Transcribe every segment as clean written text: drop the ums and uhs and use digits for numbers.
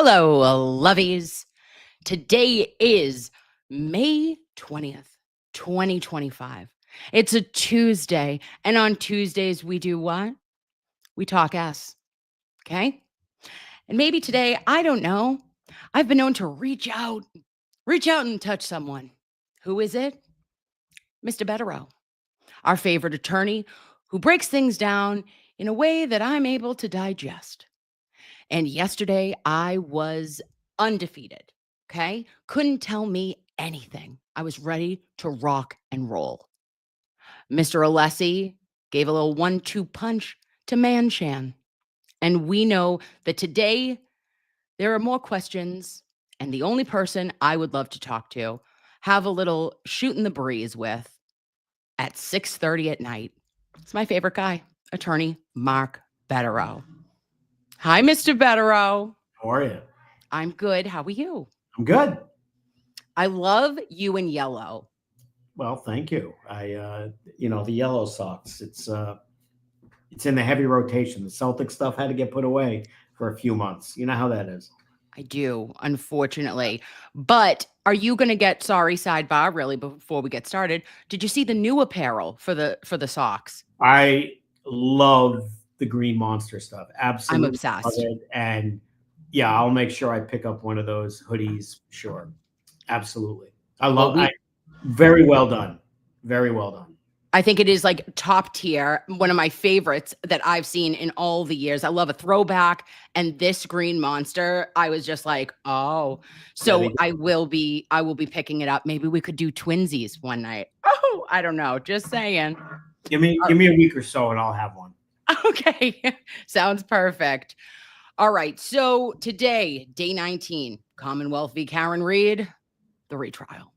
Hello, loveys. Today is May 20th, 2025. It's a Tuesday, and on Tuesdays we do what? We talk S, okay? And maybe today, I don't know, I've been known to reach out and touch someone. Who is it? Mr. Bederow, our favorite attorney who breaks things down in a way that I'm able to digest. And yesterday I was undefeated. Okay. Couldn't tell me anything. I was ready to rock and roll. Mr. Alessi gave a little 1-2 punch to Manshan. And we know that today there are more questions. And the only person I would love to talk to, have a little shoot in the breeze with at 6:30 at night. It's my favorite guy, attorney Mark Bederow. Hi, Mr. Bederow. How are you? I'm good. How are you? I'm good. I love you in yellow. Well, thank you. The yellow socks. It's in the heavy rotation. The Celtic stuff had to get put away for a few months. You know how that is. I do, unfortunately. But are you going to get, sorry, sidebar, really, before we get started, did you see the new apparel for the socks? I love the green monster stuff. Absolutely. I'm obsessed. Love it. And yeah, I'll make sure I pick up one of those hoodies. Sure. Absolutely. Very well done. Very well done. I think it is like top tier, one of my favorites that I've seen in all the years. I love a throwback, and this green monster, I was just like, oh. So I will be picking it up. Maybe we could do twinsies one night. Oh, I don't know. Just saying. Give me a week or so and I'll have one. Okay. Sounds perfect. All right. So today, day 19, Commonwealth v. KarenRead, the retrial.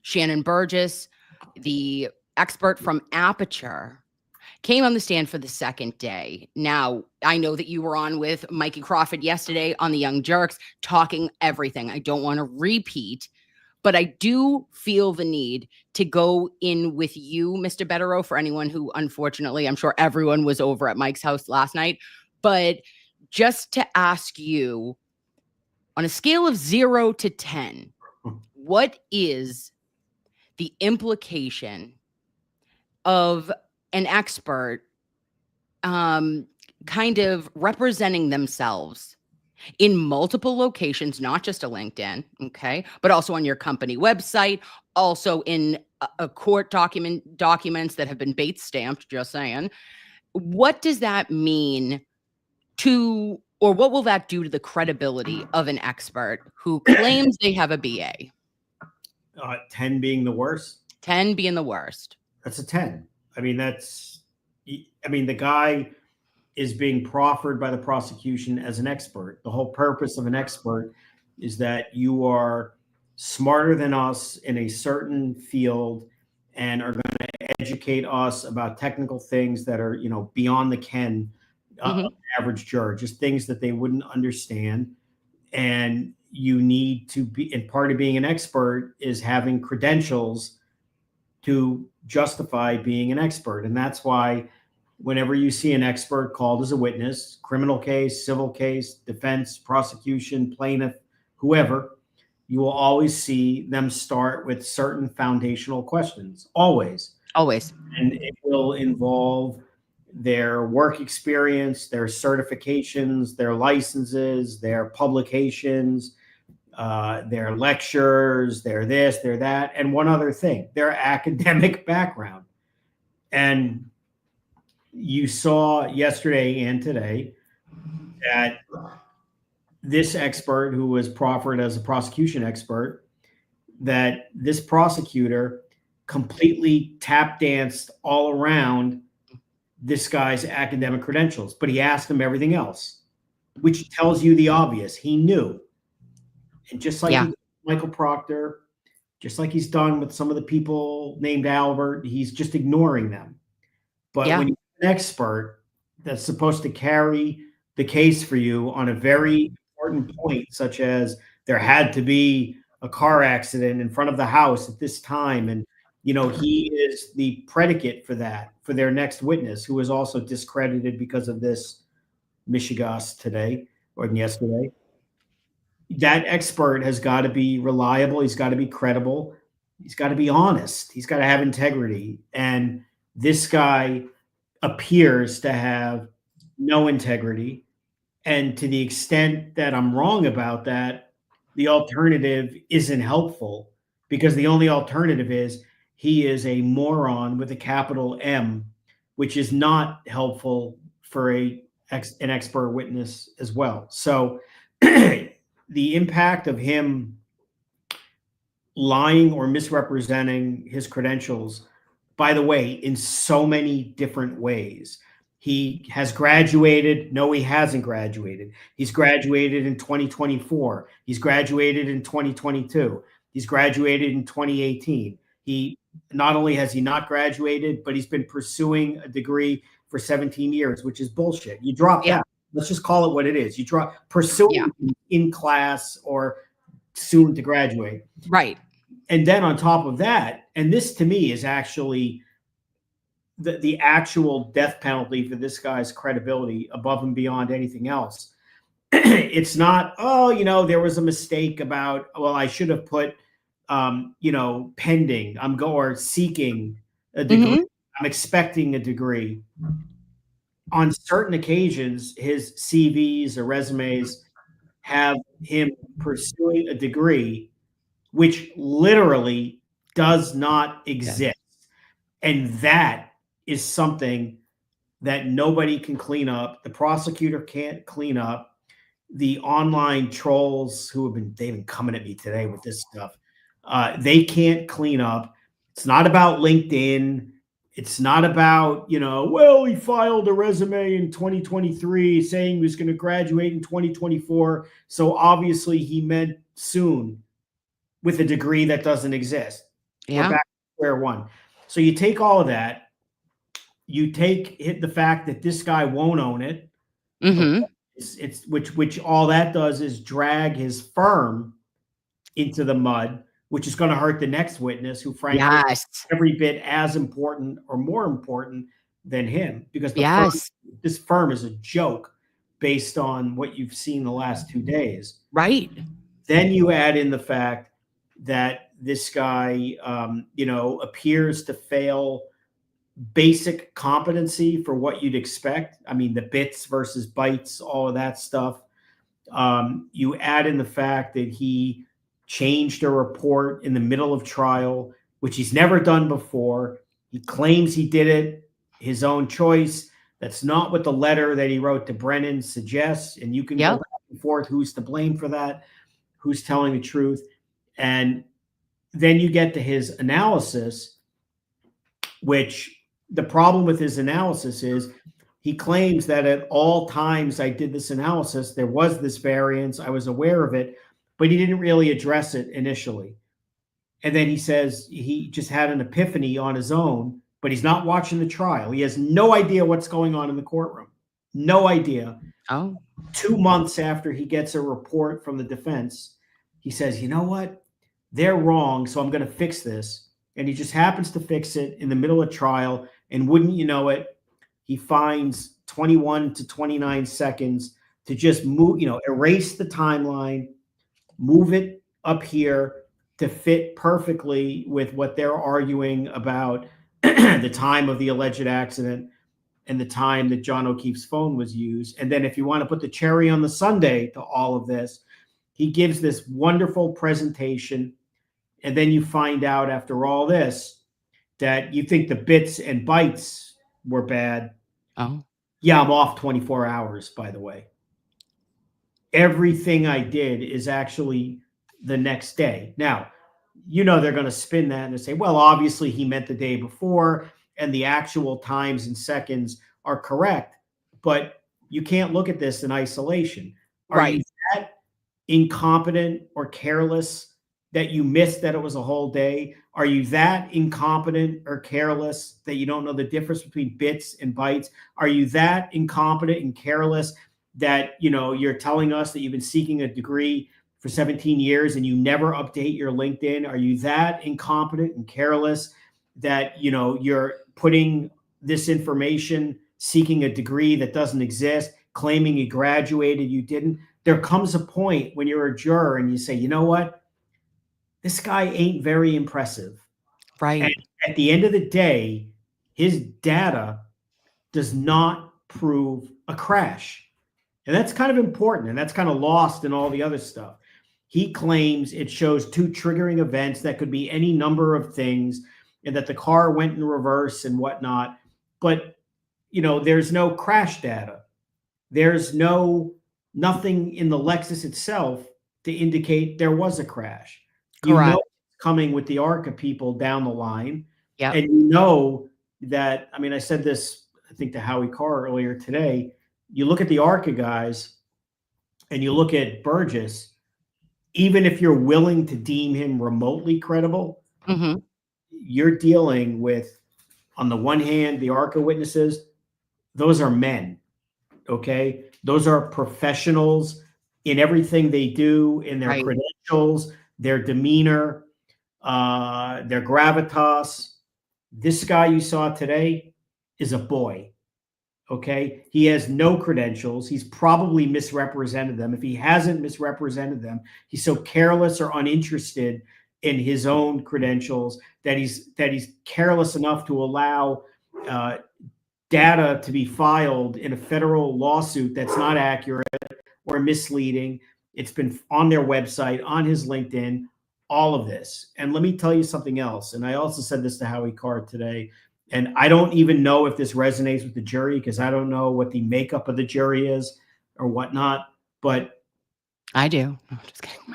Shannon Burgess, the expert from Aperture, came on the stand for the second day. Now, I know that you were on with Mikey Crawford yesterday on the Young Jerks, talking everything. I don't want to repeat, but I do feel the need to go in with you, Mr. Bederow, for anyone who, unfortunately, I'm sure everyone was over at Mike's house last night, but just to ask you, on a scale of 0 to 10, what is the implication of an expert kind of representing themselves in multiple locations, not just a LinkedIn, okay, but also on your company website, also in a court documents that have been Bates stamped, just saying. What does that mean to, or what will that do to the credibility of an expert who claims they have a BA? 10 being the worst? 10 being the worst. That's a 10. The guy is being proffered by the prosecution as an expert. The whole purpose of an expert is that you are smarter than us in a certain field and are going to educate us about technical things that are, beyond the ken of the average juror, just things that they wouldn't understand. And you need to be, and part of being an expert is having credentials to justify being an expert. And that's why whenever you see an expert called as a witness, criminal case, civil case, defense, prosecution, plaintiff, whoever, you will always see them start with certain foundational questions. Always. And it will involve their work experience, their certifications, their licenses, their publications, their lectures, their this, their that, and one other thing, their academic background. And you saw yesterday and today that this expert who was proffered as a prosecution expert, that this prosecutor completely tap danced all around this guy's academic credentials, but he asked him everything else, which tells you the obvious. He knew. And just like Michael Proctor, just like he's done with some of the people named Albert, he's just ignoring them. But when you're an expert that's supposed to carry the case for you on a very important point, such as there had to be a car accident in front of the house at this time, and he is the predicate for that, for their next witness, who was also discredited because of this Michigas today or yesterday. that expert has got to be reliable. He's got to be credible. He's got to be honest. He's got to have integrity. And this guy appears to have no integrity. And to the extent that I'm wrong about that, the alternative isn't helpful, because the only alternative is he is a moron with a capital M, which is not helpful for an expert witness as well. So the impact of him lying or misrepresenting his credentials, by the way, in so many different ways. He has graduated. No, he hasn't graduated. He's graduated in 2024. He's graduated in 2022. He's graduated in 2018. He not only has he not graduated, but he's been pursuing a degree for 17 years, which is bullshit. You drop that. Let's just call it what it is. You drop pursuing in class or soon to graduate. Right. And then on top of that, and this to me is actually the actual death penalty for this guy's credibility above and beyond anything else. It's not, there was a mistake about, well, I should have put, pending, or seeking a degree. Mm-hmm. I'm expecting a degree. On certain occasions, his CVs or resumes have him pursuing a degree which literally does not exist. And that is something that nobody can clean up. The prosecutor can't clean up. The online trolls they've been coming at me today with this stuff. They can't clean up. It's not about LinkedIn. It's not about, well, he filed a resume in 2023 saying he was going to graduate in 2024. So obviously he meant soon, with a degree that doesn't exist. Yeah. We're back to square one. So you take all of that, you take the fact that this guy won't own it. Mm-hmm. It's which all that does is drag his firm into the mud, which is going to hurt the next witness, who frankly is every bit as important or more important than him, because this firm is a joke based on what you've seen the last 2 days. Right. Then you add in the fact that this guy, appears to fail basic competency for what you'd expect. I mean, the bits versus bytes, all of that stuff. You add in the fact that he changed a report in the middle of trial, which he's never done before. He claims he did it, his own choice. That's not what the letter that he wrote to Brennan suggests. And you can go back and forth who's to blame for that, who's telling the truth. And then you get to his analysis, which the problem with his analysis is he claims that at all times I did this analysis, there was this variance, I was aware of it, but he didn't really address it initially. And then he says he just had an epiphany on his own, but he's not watching the trial. He has no idea what's going on in the courtroom. No idea. 2 months after he gets a report from the defense, he says, you know what? They're wrong, so I'm going to fix this. And he just happens to fix it in the middle of trial. And wouldn't you know it, he finds 21 to 29 seconds to just move, erase the timeline, move it up here to fit perfectly with what they're arguing about the time of the alleged accident and the time that John O'Keefe's phone was used. And then if you want to put the cherry on the sundae to all of this, he gives this wonderful presentation. And then you find out after all this that you think the bits and bytes were bad. Yeah, I'm off 24 hours, by the way. Everything I did is actually the next day. Now, they're going to spin that and they say, well, obviously he meant the day before and the actual times and seconds are correct. But you can't look at this in isolation. Are you that incompetent or careless that you missed that it was a whole day? Are you that incompetent or careless that you don't know the difference between bits and bytes? Are you that incompetent and careless that, you're telling us that you've been seeking a degree for 17 years and you never update your LinkedIn? Are you that incompetent and careless that, you're putting this information, seeking a degree that doesn't exist, claiming you graduated, you didn't? there comes a point when you're a juror and you say, you know what? This guy ain't very impressive. And Right. at the end of the day, his data does not prove a crash. And that's kind of important. And that's kind of lost in all the other stuff. He claims it shows two triggering events that could be any number of things and that the car went in reverse and whatnot. But, there's no crash data. There's nothing in the Lexus itself to indicate there was a crash. Correct. It's coming with the ARCA people down the line. Yep. And that, I said this, I think, to Howie Carr earlier today. You look at the ARCA guys and you look at Burgess, even if you're willing to deem him remotely credible, you're dealing with, on the one hand, the ARCA witnesses, those are men. Okay. Those are professionals in everything they do, in their credentials, their demeanor, their gravitas. This guy you saw today is a boy. Okay. He has no credentials. He's probably misrepresented them. If he hasn't misrepresented them, he's so careless or uninterested in his own credentials that he's careless enough to allow data to be filed in a federal lawsuit that's not accurate or misleading. It's been on their website, on his LinkedIn, all of this. And let me tell you something else. And I also said this to Howie Carr today. And I don't even know if this resonates with the jury because I don't know what the makeup of the jury is or whatnot. But I do. No, just kidding.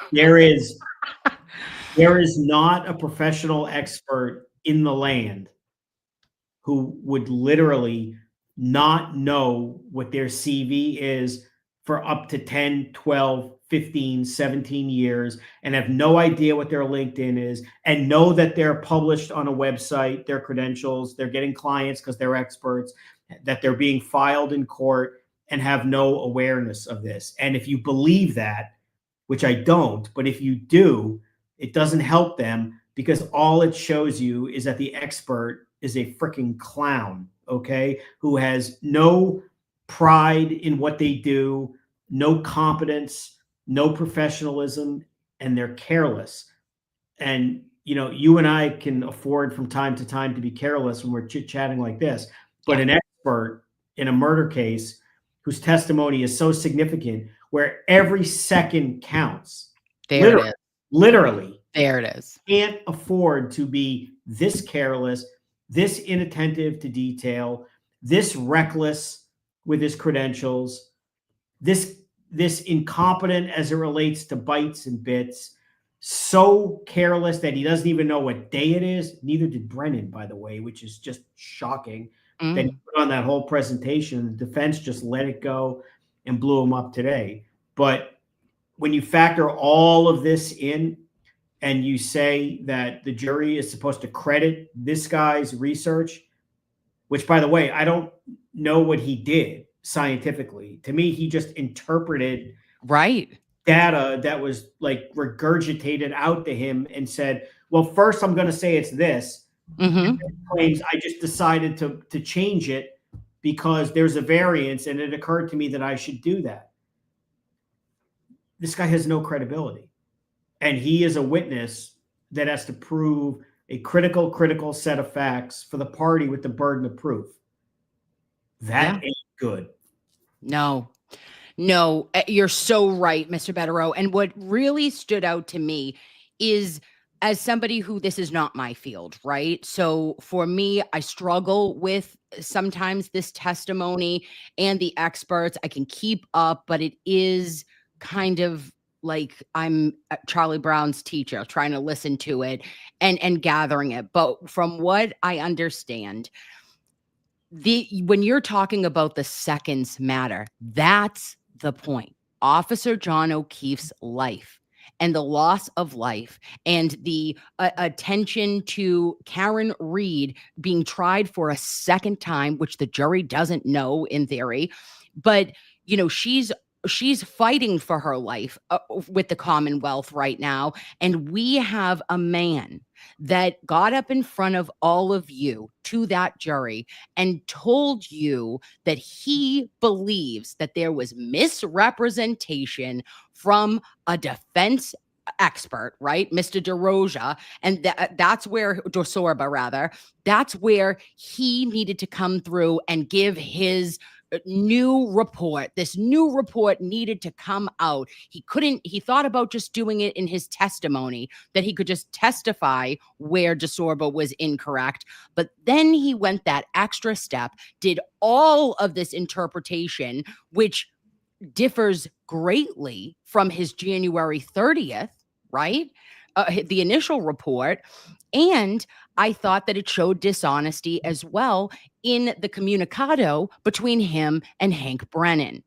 There is not a professional expert in the land who would literally not know what their CV is for up to 10, 12, 15, 17 years and have no idea what their LinkedIn is and know that they're published on a website, their credentials, they're getting clients because they're experts, that they're being filed in court and have no awareness of this. And if you believe that, which I don't, but if you do, it doesn't help them because all it shows you is that the expert is a freaking clown, okay, who has no pride in what they do, no competence, no professionalism, and they're careless. And, you and I can afford from time to time to be careless when we're chit-chatting like this, but an expert in a murder case whose testimony is so significant where every second counts. There it is. Literally. There it is. Can't afford to be this careless, this inattentive to detail, this reckless with his credentials, this incompetent as it relates to bytes and bits, so careless that he doesn't even know what day it is. Neither did Brennan, by the way, which is just shocking that he put on that whole presentation. The defense just let it go and blew him up today. But when you factor all of this in and you say that the jury is supposed to credit this guy's research, which, by the way, I don't know what he did scientifically. To me, he just interpreted data that was like regurgitated out to him and said, well, first I'm going to say it's this. Claims I just decided to change it because there's a variance and it occurred to me that I should do that. This guy has no credibility. And he is a witness that has to prove a critical set of facts for the party with the burden of proof. That ain't good. No, you're so right, Mr. Bederow. And what really stood out to me is, as somebody who this is not my field, right? So for me, I struggle with sometimes this testimony and the experts. I can keep up, but it is kind of like I'm Charlie Brown's teacher trying to listen to it and gathering it. But from what I understand, when you're talking about the seconds matter, that's the point. Officer John O'Keefe's life and the loss of life and the attention to KarenRead being tried for a second time, which the jury doesn't know in theory. But, she's she's fighting for her life with the Commonwealth right now. And we have a man that got up in front of all of you to that jury and told you that he believes that there was misrepresentation from a defense expert, right? Mr. DeRosa. And that's where DeSorba, rather, that's where he needed to come through and give his new report. This new report needed to come out. He thought about just doing it in his testimony, that he could just testify where DeSorba was incorrect. But then he went that extra step, did all of this interpretation, which differs greatly from his January 30th, right? The initial report. And I thought that it showed dishonesty as well in the communicado between him and Hank Brennan.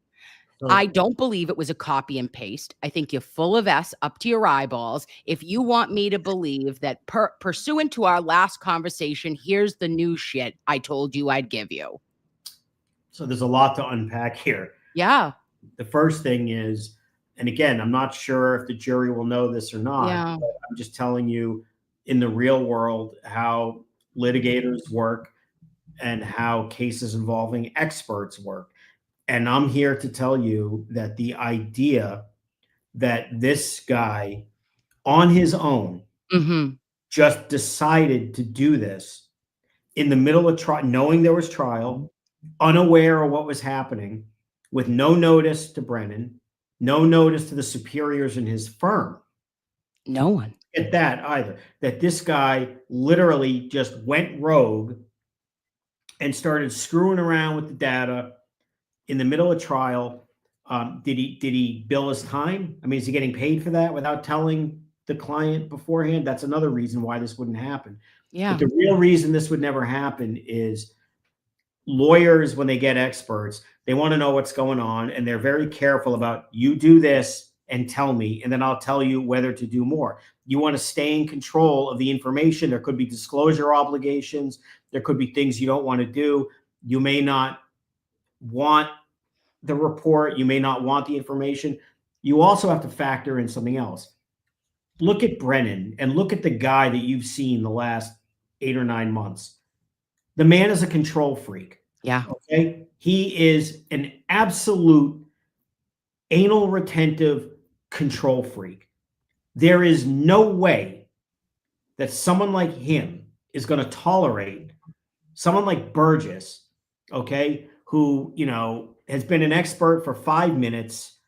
I don't believe it was a copy and paste. I think you're full of S up to your eyeballs. If you want me to believe that pursuant to our last conversation, here's the new shit I told you I'd give you. So there's a lot to unpack here. Yeah. The first thing is, and again, I'm not sure if the jury will know this or not, Yeah. but I'm just telling you in the real world how litigators work and how cases involving experts work. And I'm here to tell you that the idea that this guy on his own just decided to do this in the middle of trial, knowing there was trial, unaware of what was happening, with no notice to Brennan, no notice to the superiors in his firm. No one. At that either. That this guy literally just went rogue and started screwing around with the data in the middle of trial. Did he bill his time? I mean, is he getting paid for that without telling the client beforehand? That's another reason why this wouldn't happen. Yeah. But the real reason this would never happen is lawyers, when they get experts, they want to know what's going on, and they're very careful about, you do this and tell me, and then I'll tell you whether to do more. You want to stay in control of the information. There could be disclosure obligations. There could be things you don't want to do. You may not want the report. You may not want the information. You also have to factor in something else. Look at Brennan and look at the guy that you've seen the last 8 or 9 months. The man is a control freak. Yeah. Okay. He is an absolute anal retentive control freak. There is no way that someone like him is going to tolerate someone like Burgess, okay, who, you know, has been an expert for 5 minutes,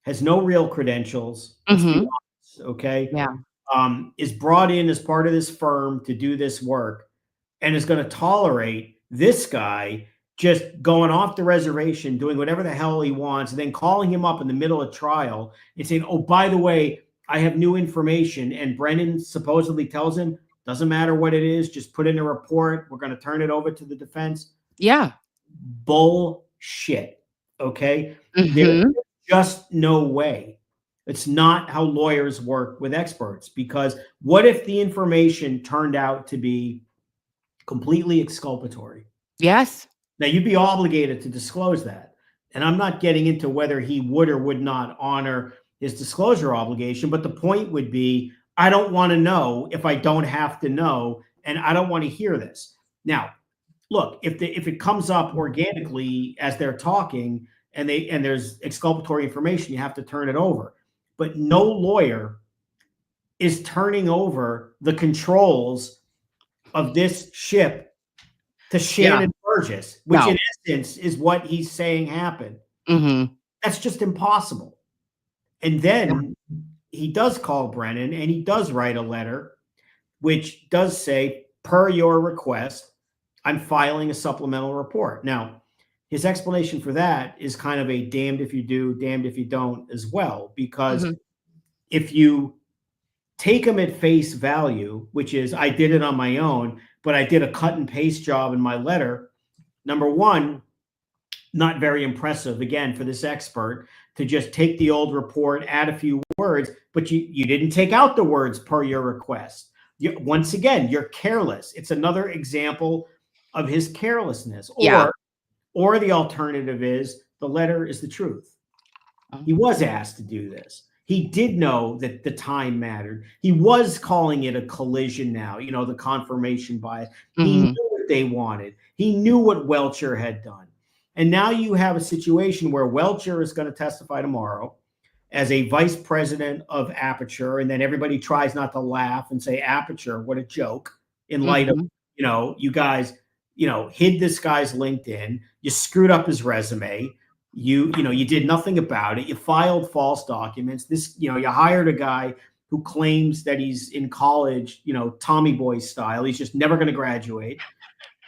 has no real credentials, let's be honest, okay? Yeah. Is brought in as part of this firm to do this work, and is going to tolerate this guy just going off the reservation, doing whatever the hell he wants, and then calling him up in the middle of trial and saying, oh, by the way, I have new information. And Brennan supposedly tells him, doesn't matter what it is, just put in a report. We're going to turn it over to the defense. Yeah. Bullshit. Okay. There's just no way. It's not how lawyers work with experts, because what if the information turned out to be completely exculpatory? Yes. Now, you'd be obligated to disclose that. And I'm not getting into whether he would or would not honor his disclosure obligation, but the point would be, I don't want to know if I don't have to know, and I don't want to hear this. Now, look, if it comes up organically as they're talking and there's exculpatory information, you have to turn it over. But no lawyer is turning over the controls of this ship to Shannon Burgess, which in essence is what he's saying happened. That's just impossible. And then he does call Brennan and he does write a letter, which does say, per your request, I'm filing a supplemental report. Now, his explanation for that is kind of a damned if you do, damned if you don't as well, because if you take him at face value, which is, I did it on my own, but I did a cut and paste job in my letter. Number one, not very impressive, again, for this expert to just take the old report, add a few words, but you didn't take out the words per your request. Once again, you're careless. It's another example of his carelessness. Or the alternative is the letter is the truth. He was asked to do this. He did know that the time mattered. He was calling it a collision now, the confirmation bias. He knew what they wanted. He knew what Welcher had done. And now you have a situation where Welcher is going to testify tomorrow as a vice president of Aperture. And then everybody tries not to laugh and say, Aperture, what a joke, in light of, you guys, hid this guy's LinkedIn. You screwed up his resume. You did nothing about it. You filed false documents. You hired a guy who claims that he's in college, Tommy Boy style. He's just never going to graduate.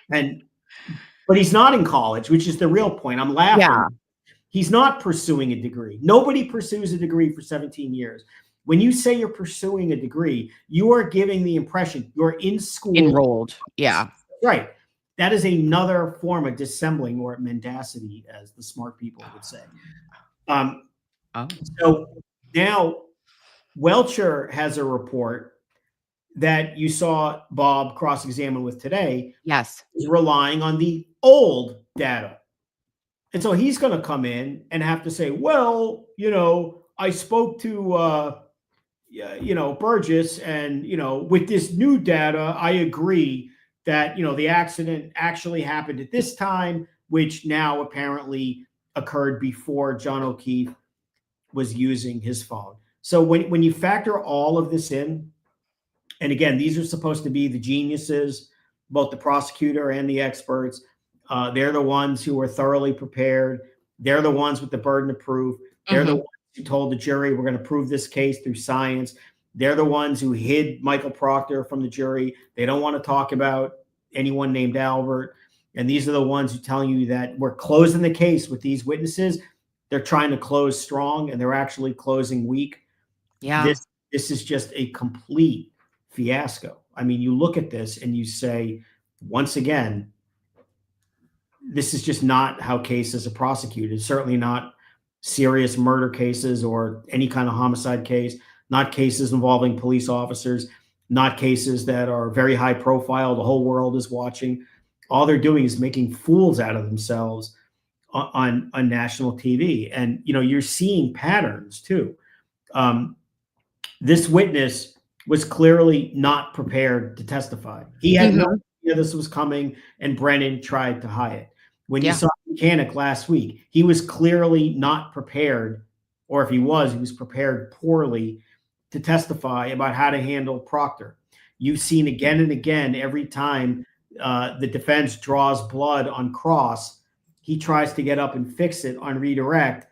But he's not in college, which is the real point. I'm laughing. Yeah. He's not pursuing a degree. Nobody pursues a degree for 17 years. When you say you're pursuing a degree, you are giving the impression you're in school. Enrolled. Yeah. Right. That is another form of dissembling or mendacity, as the smart people would say. So now Welcher has a report that you saw Bob cross-examine with today. Yes. Is relying on the old data. And so he's going to come in and have to say, well, I spoke to, Burgess, and, with this new data, I agree that, the accident actually happened at this time, which now apparently occurred before John O'Keefe was using his phone. So when you factor all of this in, and again, these are supposed to be the geniuses, both the prosecutor and the experts. They're the ones who are thoroughly prepared. They're the ones with the burden of proof. They're the ones who told the jury, we're going to prove this case through science. They're the ones who hid Michael Proctor from the jury. They don't want to talk about anyone named Albert. And these are the ones who tell you that we're closing the case with these witnesses. They're trying to close strong, and they're actually closing weak. Yeah. This is just a complete fiasco. I mean, you look at this and you say, once again, this is just not how cases are prosecuted. Certainly not serious murder cases or any kind of homicide case, not cases involving police officers, not cases that are very high profile. The whole world is watching. All they're doing is making fools out of themselves on national TV. And, you're seeing patterns too. This witness was clearly not prepared to testify. He had no idea this was coming, and Brennan tried to hide it. When you saw Mechanic last week, he was clearly not prepared, or if he was prepared poorly to testify about how to handle Proctor. You've seen again and again, every time the defense draws blood on cross, he tries to get up and fix it on redirect,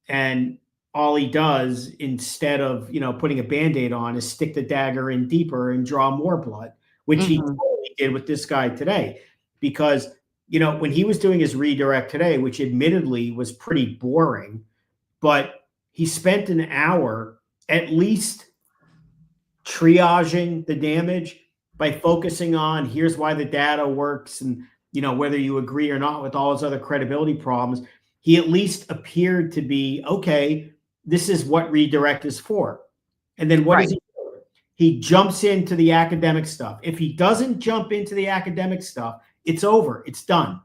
and all he does, instead of putting a Band-Aid on, is stick the dagger in deeper and draw more blood, which he totally did with this guy today. Because when he was doing his redirect today, which admittedly was pretty boring, but he spent an hour at least triaging the damage by focusing on, here's why the data works, and whether you agree or not with all his other credibility problems. He at least appeared to be, okay, this is what redirect is for. And then what does he do? He jumps into the academic stuff. If he doesn't jump into the academic stuff, it's over. It's done.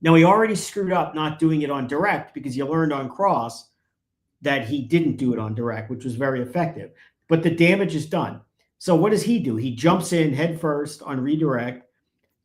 Now, he already screwed up not doing it on direct, because you learned on cross that he didn't do it on direct, which was very effective. But the damage is done. So what does he do? He jumps in head first on redirect,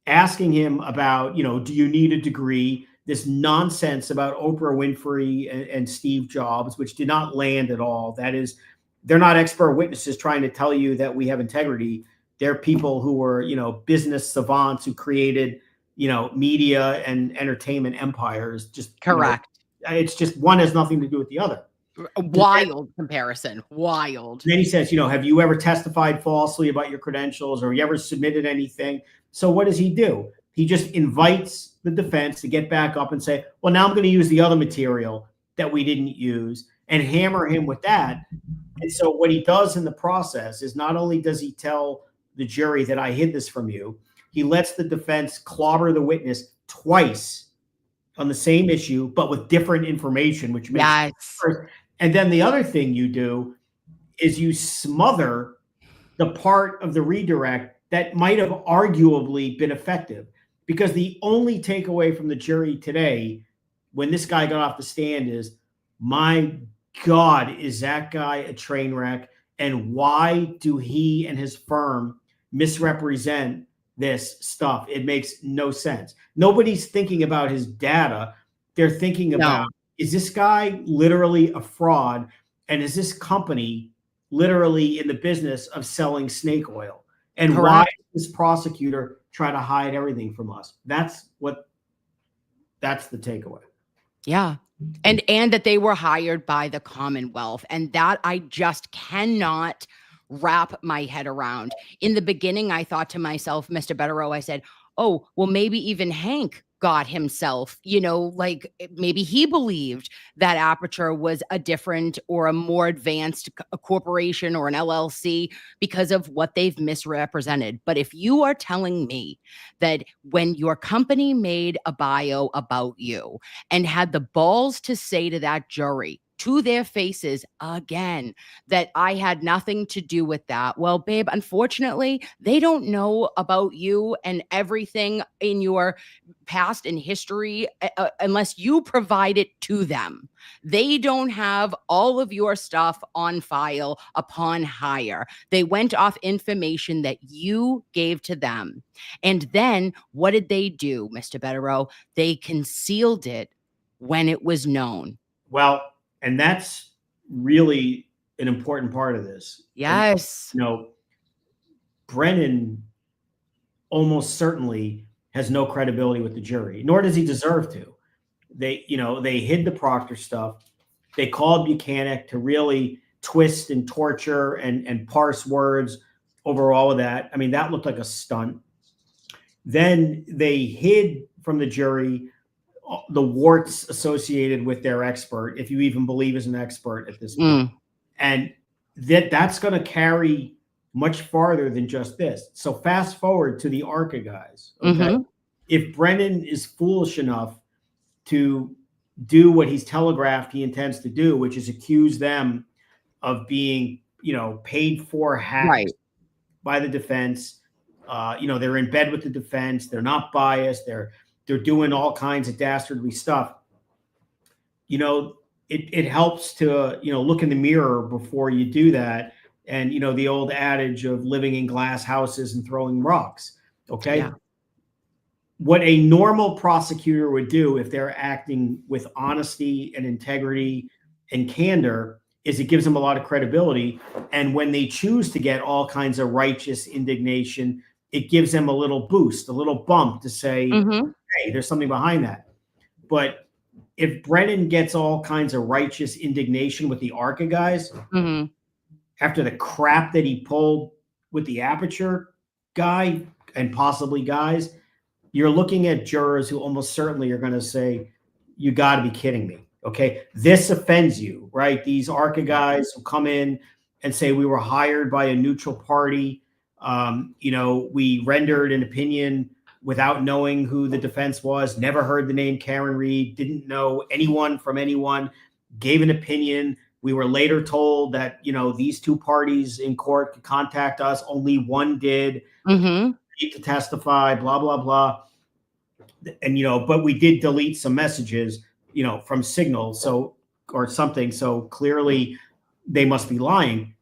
asking him about, do you need a degree? This nonsense about Oprah Winfrey and Steve Jobs, which did not land at all. That is, they're not expert witnesses trying to tell you that we have integrity. They're people who were, business savants who created, media and entertainment empires. Just correct. It's just one has nothing to do with the other. Wild comparison. Wild. Then he says, have you ever testified falsely about your credentials, or you ever submitted anything? So what does he do? He just invites the defense to get back up and say, well, now I'm going to use the other material that we didn't use, and hammer him with that. And so what he does in the process is, not only does he tell the jury that I hid this from you, he lets the defense clobber the witness twice on the same issue, but with different information, which makes it worse. And then the other thing you do is you smother the part of the redirect that might have arguably been effective. Because the only takeaway from the jury today, when this guy got off the stand, is my God, is that guy a train wreck? And why do he and his firm misrepresent this stuff? It makes no sense. Nobody's thinking about his data. They're thinking about, No, is this guy literally a fraud? And is this company literally in the business of selling snake oil? And why correct. does this prosecutor try to hide everything from us? That's the takeaway. Yeah. And that they were hired by the Commonwealth, and that I just cannot wrap my head around. In the beginning, I thought to myself, Mr. Bederow, I said, "Oh, well, maybe even Hank got himself, like maybe he believed that Aperture was a different or a more advanced a corporation or an LLC because of what they've misrepresented." But if you are telling me that when your company made a bio about you and had the balls to say to that jury, to their faces again, that I had nothing to do with that. Well, babe, unfortunately, they don't know about you and everything in your past and history unless you provide it to them. They don't have all of your stuff on file upon hire. They went off information that you gave to them. And then what did they do, Mr. Bederow? They concealed it when it was known. Well, and that's really an important part of this. And, Yes. Brennan almost certainly has no credibility with the jury, nor does he deserve to. They hid the Proctor stuff. They called Buchanan to really twist and torture and parse words over all of that. I mean, that looked like a stunt. Then they hid from the jury the warts associated with their expert, if you even believe is an expert at this point. And that's going to carry much farther than just this. So fast forward to the ARCA guys. Okay. If Brennan is foolish enough to do what he's telegraphed he intends to do, which is accuse them of being, paid for hacks Right. by the defense. They're in bed with the defense. They're not biased. They're doing all kinds of dastardly stuff. It helps to, look in the mirror before you do that. And, the old adage of living in glass houses and throwing rocks. Okay. Yeah. What a normal prosecutor would do if they're acting with honesty and integrity and candor is it gives them a lot of credibility. And when they choose to get all kinds of righteous indignation, it gives them a little boost, a little bump to say, hey, there's something behind that. But if Brennan gets all kinds of righteous indignation with the ARCA guys, after the crap that he pulled with the Aperture guy and possibly guys, you're looking at jurors who almost certainly are going to say, you got to be kidding me. Okay. This offends you, right? These ARCA guys who come in and say we were hired by a neutral party. We rendered an opinion without knowing who the defense was, never heard the name KarenRead, didn't know anyone from anyone, gave an opinion. We were later told that, these two parties in court could contact us. Only one did. To testify, blah, blah, blah. And, but we did delete some messages, from Signal. So, or something. So clearly they must be lying.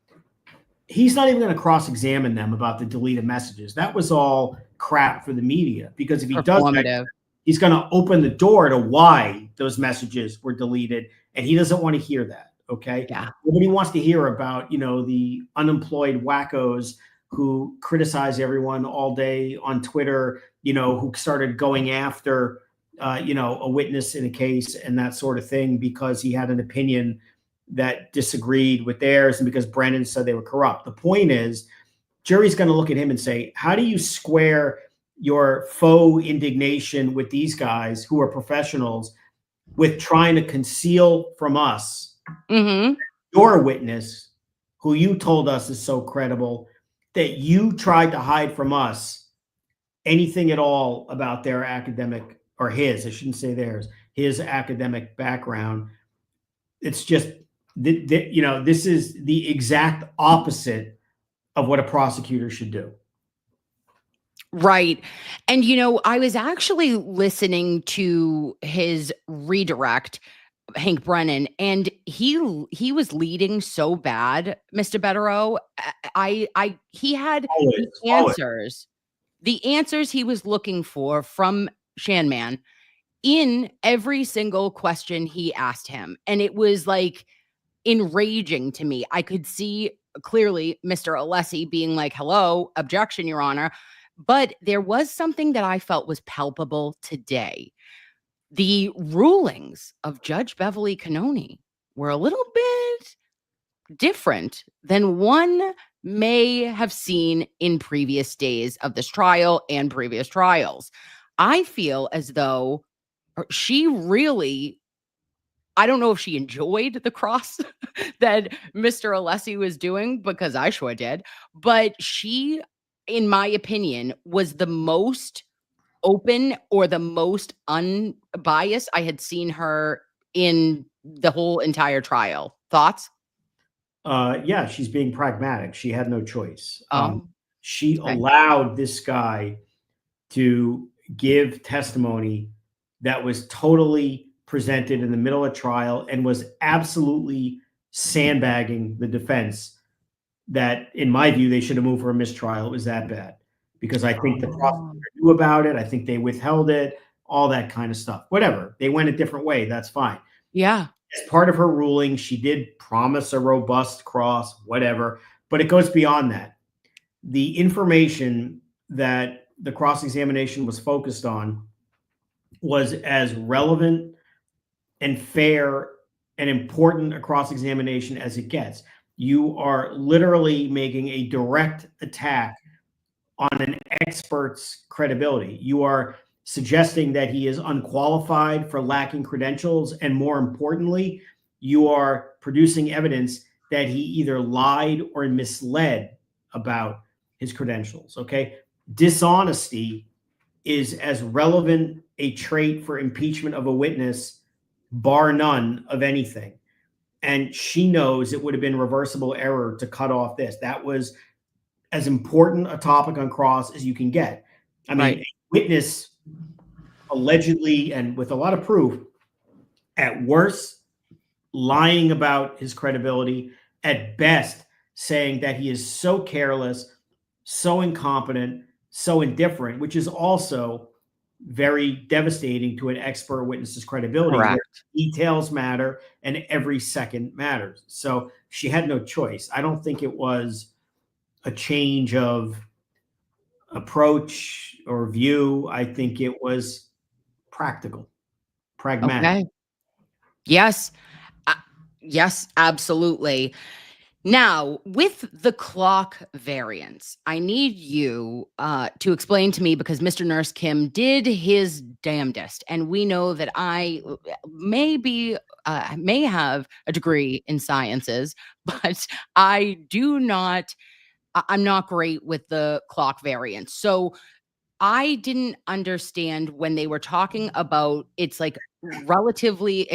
He's not even going to cross-examine them about the deleted messages. That was all crap for the media, because if he does that, he's going to open the door to why those messages were deleted. And he doesn't want to hear that. Okay. Yeah. Nobody wants to hear about, the unemployed wackos who criticize everyone all day on Twitter, who started going after, a witness in a case and that sort of thing because he had an opinion that disagreed with theirs and because Brennan said they were corrupt. The point is, jury's going to look at him and say, how do you square your faux indignation with these guys who are professionals with trying to conceal from us your witness, who you told us is so credible, that you tried to hide from us anything at all about their academic, or his, I shouldn't say theirs, his academic background. It's just, this is the exact opposite of what a prosecutor should do. Right. And, I was actually listening to his redirect Hank Brennan, and he was leading so bad, Mr. Bederow. He had Always, the always. answers, he was looking for from SHANMAN in every single question he asked him. And it was like enraging to me. I could see clearly Mr. Alessi being like, hello, objection, Your Honor. But there was something that I felt was palpable today. The rulings of Judge Beverly Cannoni were a little bit different than one may have seen in previous days of this trial and previous trials. I feel as though she really, I don't know if she enjoyed the cross that Mr. Alessi was doing, because I sure did, but she, in my opinion, was the most open or the most unbiased I had seen her in the whole entire trial. Thoughts? Yeah, she's being pragmatic. She had no choice. Oh, She okay. allowed this guy to give testimony that was totally presented in the middle of trial and was absolutely sandbagging the defense. That, in my view, they should have moved for a mistrial. It was that bad because I think the Oh. prosecutor knew about it. I think they withheld it, all that kind of stuff. Whatever. They went a different way. That's fine. Yeah. As part of her ruling, she did promise a robust cross, whatever, but it goes beyond that. The information that the cross examination was focused on was as relevant and fair and important a cross examination as it gets. You are literally making a direct attack on an expert's credibility. You are suggesting that he is unqualified for lacking credentials. And more importantly, you are producing evidence that he either lied or misled about his credentials. Okay. Dishonesty is as relevant a trait for impeachment of a witness, bar none, of anything. And she knows it would have been reversible error to cut off this. That was as important a topic on cross as you can get. I mean, Right. a witness allegedly and with a lot of proof, at worst, lying about his credibility, at best, saying that he is so careless, so incompetent, so indifferent, which is also very devastating to an expert witness's credibility, where Correct. details matter and every second matters. So she had no choice. I don't think it was a change of approach or view. I think it was practical, pragmatic. Okay. Yes. Uh, yes, absolutely. Now, with the clock variance, I need you to explain to me, because Mr. Nurse Kim did his damnedest, and we know that I may have a degree in sciences, but I do not. I'm not great with the clock variance. So I didn't understand when they were talking about it's like relatively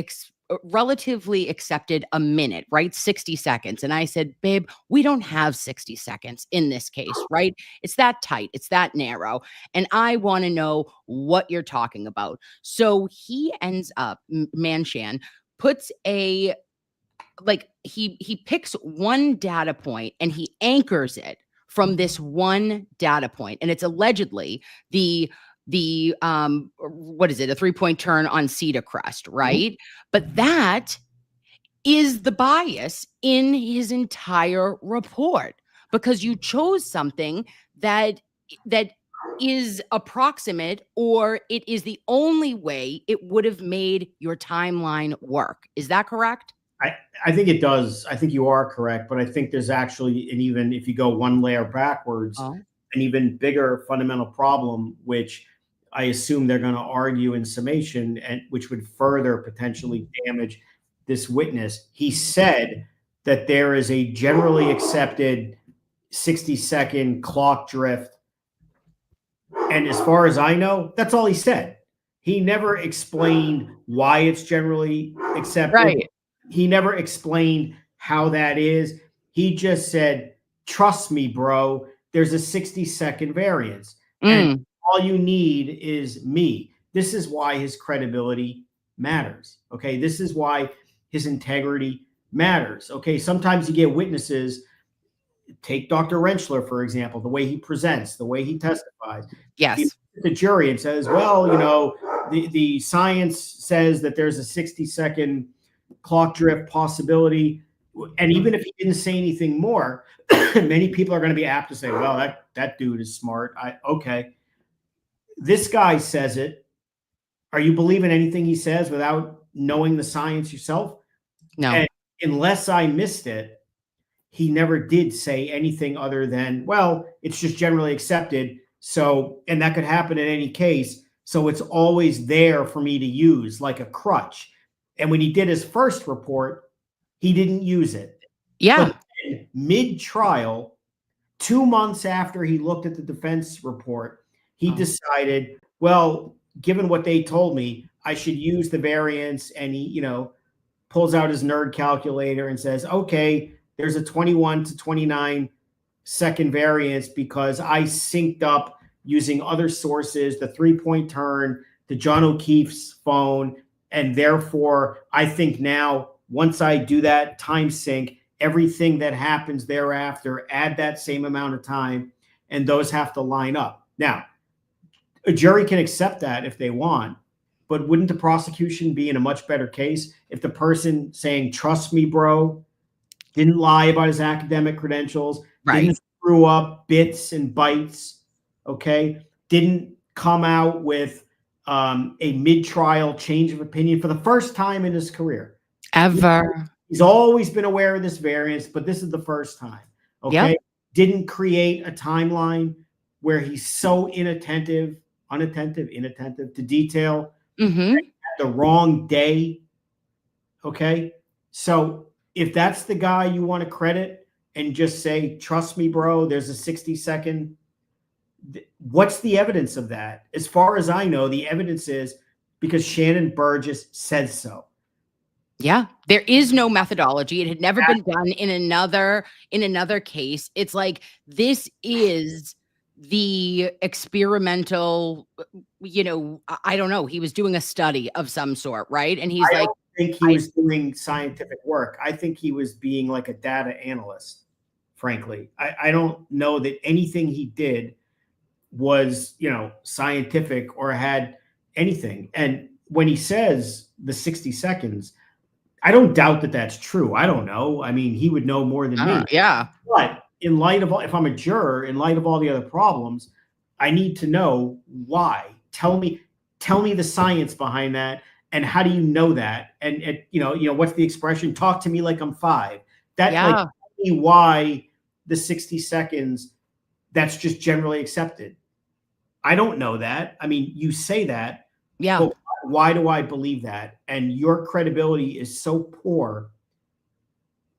accepted a minute, right? 60 seconds. And I said, babe, we don't have 60 seconds in this case, right? It's that tight, it's that narrow. And I want to know what you're talking about. So he ends up, Manshan puts a like he picks one data point and he anchors it from this one data point, and it's allegedly the what is it, a 3-point turn on Cedar Crest, right? But that is the bias in his entire report, because you chose something that is approximate, or it is the only way it would have made your timeline work. Is that correct? I think it does. I think you are correct, but I think there's actually an even, if you go one layer backwards, Oh, an even bigger fundamental problem, which I assume they're going to argue in summation, and which would further potentially damage this witness. He said that there is a generally accepted 60-second clock drift. And as far as I know, that's all he said. He never explained why it's generally accepted. right. He never explained how that is. He just said, trust me, bro, there's a 60-second variance. And Mm, all you need is me. This is why his credibility matters. Okay. This is why his integrity matters. Okay. Sometimes you get witnesses. Take Dr. Rentschler, for example, the way he presents, the way he testifies. If he Yes. the jury and says, well, you know, the science says that there's a 60-second clock drift possibility. And even if he didn't say anything more, many people are going to be apt to say, well, that dude is smart. Okay. This guy says it. Are you believing anything he says without knowing the science yourself? No. And unless I missed it, he never did say anything other than, well, it's just generally accepted. So, and that could happen in any case. So it's always there for me to use like a crutch. And when he did his first report, he didn't use it. Yeah. But mid trial, 2 months after he looked at the defense report, he decided, well, given what they told me, I should use the variance. And he, pulls out his nerd calculator and says, okay, there's a 21 to 29 second variance because I synced up using other sources, the 3-point turn, the John O'Keefe's phone. And therefore, I think now, once I do that time sync, everything that happens thereafter, add that same amount of time, and those have to line up. Now, a jury can accept that if they want, but wouldn't the prosecution be in a much better case if the person saying, trust me, bro, didn't lie about his academic credentials, Right. didn't screw up bits and bytes, okay, didn't come out with a mid-trial change of opinion for the first time in his career. Ever. He's always been aware of this variance, but this is the first time, okay? Yep. Didn't create a timeline where he's so inattentive to detail Mm-hmm. at the wrong day, okay? So if that's the guy you want to credit and just say, trust me, bro, there's a 60-second, what's the evidence of that? As far as I know, the evidence is because Shannon Burgess says so. Yeah, there is no methodology. It had never been done in another case. It's like, this is the experimental, I don't know. He was doing a study of some sort, right? And he's like, don't think he was doing scientific work. I think he was being like a data analyst, frankly. I don't know that anything he did was, scientific or had anything. And when he says the 60 seconds, I don't doubt that that's true. I don't know. I mean, he would know more than me. Yeah. But in light of all, if I'm a juror, in light of all the other problems, I need to know why. Tell me the science behind that. And how do you know that? And what's the expression? Talk to me like I'm 5. That like tell me why the 60 seconds, that's just generally accepted. I don't know that. I mean, you say that. Yeah. But why do I believe that? And your credibility is so poor.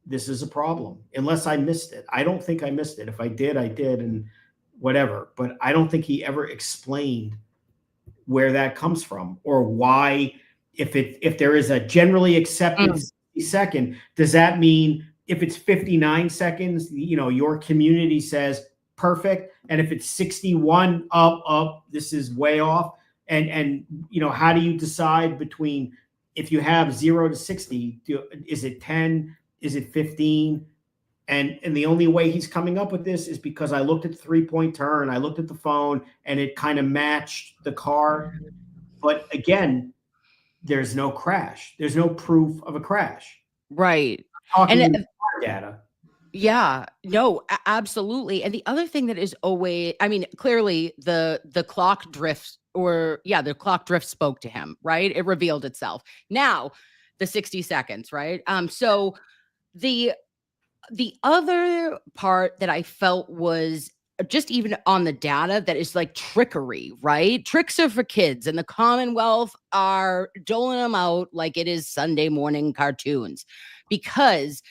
This is a problem, unless I missed it. I don't think I missed it. If I did, I did, and whatever. But I don't think he ever explained where that comes from or why. If there is a generally accepted 60 second, does that mean if it's 59 seconds, your community says perfect, and if it's 61, up, this is way off? And how do you decide between, if you have 0 to 60, is it 10? Is it 15? And the only way he's coming up with this is because I looked at the 3-point turn, I looked at the phone, and it kind of matched the car. But again, there's no crash. There's no proof of a crash. Right. And data. Yeah, no, absolutely. And the other thing that is always, I mean, clearly the clock drifts, the clock drift spoke to him, right? It revealed itself. Now, the 60 seconds, right? So the other part that I felt was just even on the data that is like trickery, right? Tricks are for kids, and the Commonwealth are doling them out like it is Sunday morning cartoons, because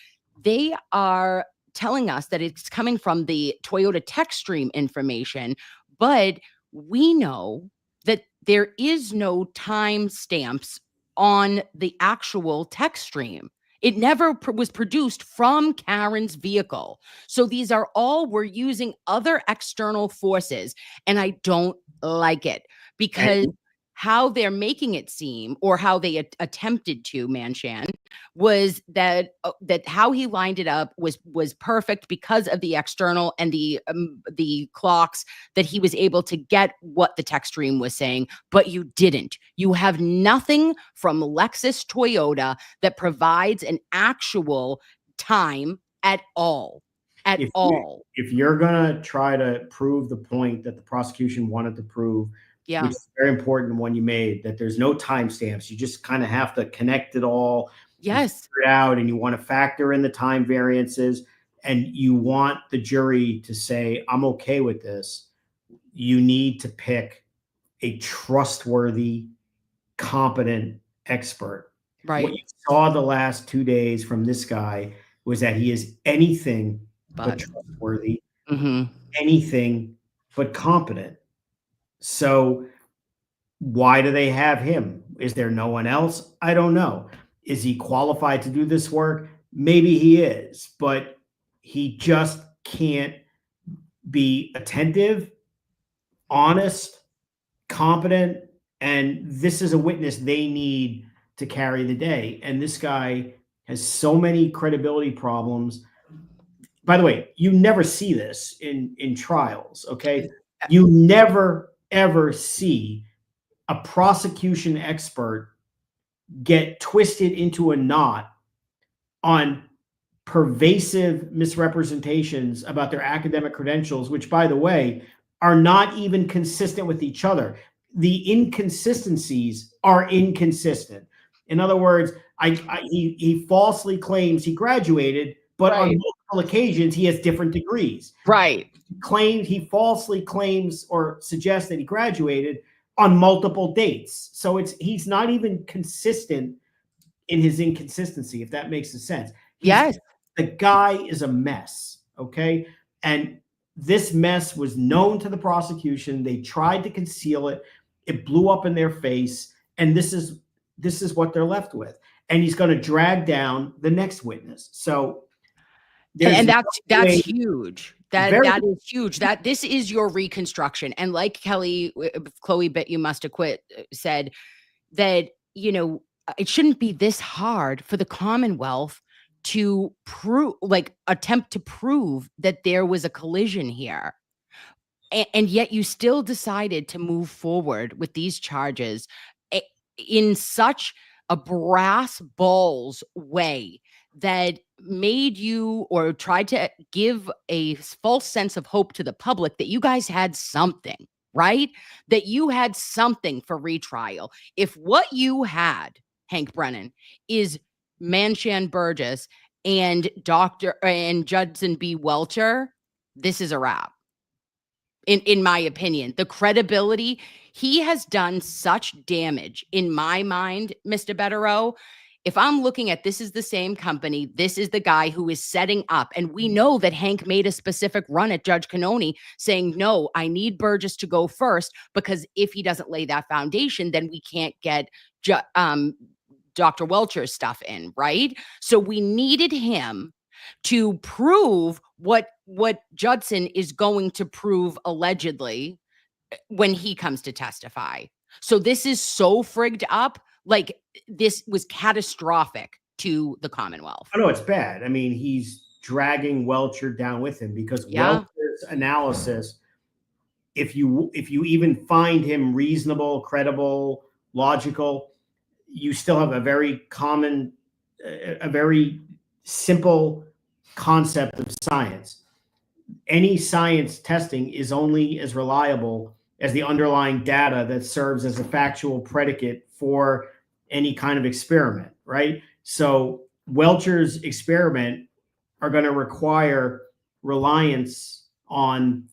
they are telling us that it's coming from the Toyota tech stream information, but we know that there is no time stamps on the actual tech stream. It never was produced from Karen's vehicle. So these are all, we're using other external forces, and I don't like it because how they're making it seem, or how they attempted to, Manshan, was that that how he lined it up was perfect because of the external and the clocks, that he was able to get what the tech stream was saying, but you didn't. You have nothing from Lexus Toyota that provides an actual time at all. At If all. you're gonna try to prove the point that the prosecution wanted to prove, Yeah. which is very important one you made, that there's no timestamps, you just kind of have to connect it all, Yes. figure it out, and you want to factor in the time variances, and you want the jury to say, I'm okay with this. You need to pick a trustworthy, competent expert. Right. What you saw the last 2 days from this guy was that he is anything but But trustworthy, mm-hmm. anything but competent. So why do they have him? Is there no one else? I don't know. Is he qualified to do this work? Maybe he is, but he just can't be attentive, honest, competent, and this is a witness they need to carry the day. And this guy has so many credibility problems. By the way, you never see this in trials, okay? You never ever see a prosecution expert get twisted into a knot on pervasive misrepresentations about their academic credentials, which, by the way, are not even consistent with each other. The inconsistencies are inconsistent. In other words, he falsely claims he graduated, but on multiple occasions he has different degrees. Right. He falsely claims or suggests that he graduated on multiple dates. So he's not even consistent in his inconsistency, if that makes sense. Yes. The guy is a mess, okay? And this mess was known to the prosecution. They tried to conceal it. It blew up in their face, and this is what they're left with. And he's going to drag down the next witness. So and that's huge. That is huge. That this is your reconstruction. And like Chloe Bet You Must Acquit said, that, you know, it shouldn't be this hard for the Commonwealth to attempt to prove that there was a collision here. And yet you still decided to move forward with these charges in such a brass balls way that made you, or tried to give a false sense of hope to the public that you guys had something, right? That you had something for retrial. If what you had, Hank Brennan, is Manshan Burgess and Judson B. Welcher, this is a wrap. In my opinion, the credibility, he has done such damage in my mind, Mr. Bederow. If I'm looking at, this is the same company, this is the guy who is setting up, and we know that Hank made a specific run at Judge Cannoni saying, no, I need Burgess to go first, because if he doesn't lay that foundation, then we can't get Dr. Welcher's stuff in, right? So we needed him to prove what Judson is going to prove allegedly when he comes to testify. So this is so frigged up. Like, this was catastrophic to the Commonwealth. I know it's bad. I mean, he's dragging Welcher down with him, because Welcher's analysis, if you even find him reasonable, credible, logical, you still have a very simple concept of science. Any science testing is only as reliable as the underlying data that serves as a factual predicate for any kind of experiment, right? So Welcher's experiment are going to require reliance on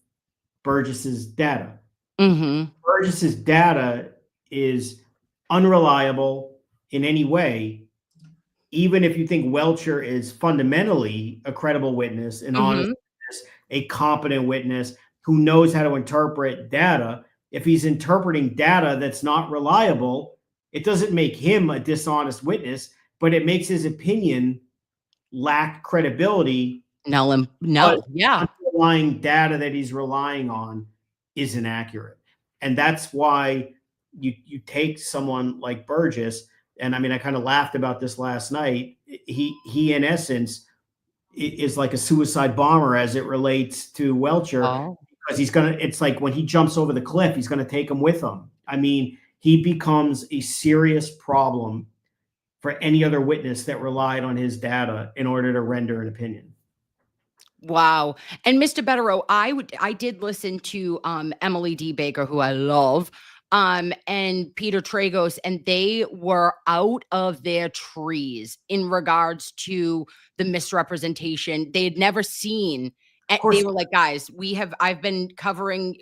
Burgess's data. Mm-hmm. Burgess's data is unreliable in any way, even if you think Welcher is fundamentally a credible witness, an honest witness, a competent witness who knows how to interpret data. If he's interpreting data that's not reliable, it doesn't make him a dishonest witness, but it makes his opinion lack credibility. No, yeah. Underlying data that he's relying on is inaccurate. And that's why you take someone like Burgess, and I mean, I kind of laughed about this last night. He in essence is like a suicide bomber as it relates to Welcher, Oh, because it's like when he jumps over the cliff, he's gonna take him with him. I mean, he becomes a serious problem for any other witness that relied on his data in order to render an opinion. wow. And Mr. Bederow, I did listen to Emily D. Baker, who I love, and Peter Tragos, and they were out of their trees in regards to the misrepresentation. They had never seen. Of They course, were like, guys, I've been covering,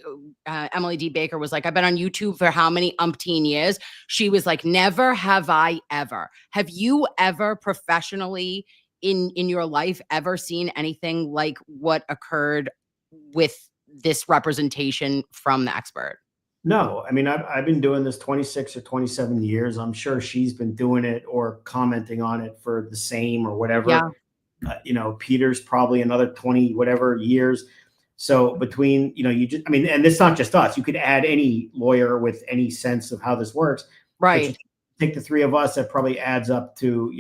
Emily D. Baker was like, I've been on YouTube for how many umpteen years? She was like, never have I ever. Have you ever professionally in your life ever seen anything like what occurred with this representation from the expert? no. I mean, I've been doing this 26 or 27 years. I'm sure she's been doing it or commenting on it for the same or Yeah, whatever. Peter's probably another 20 whatever years. So between, I mean, and it's not just us. You could add any lawyer with any sense of how this works, but you right. take the three of us, that probably adds up to,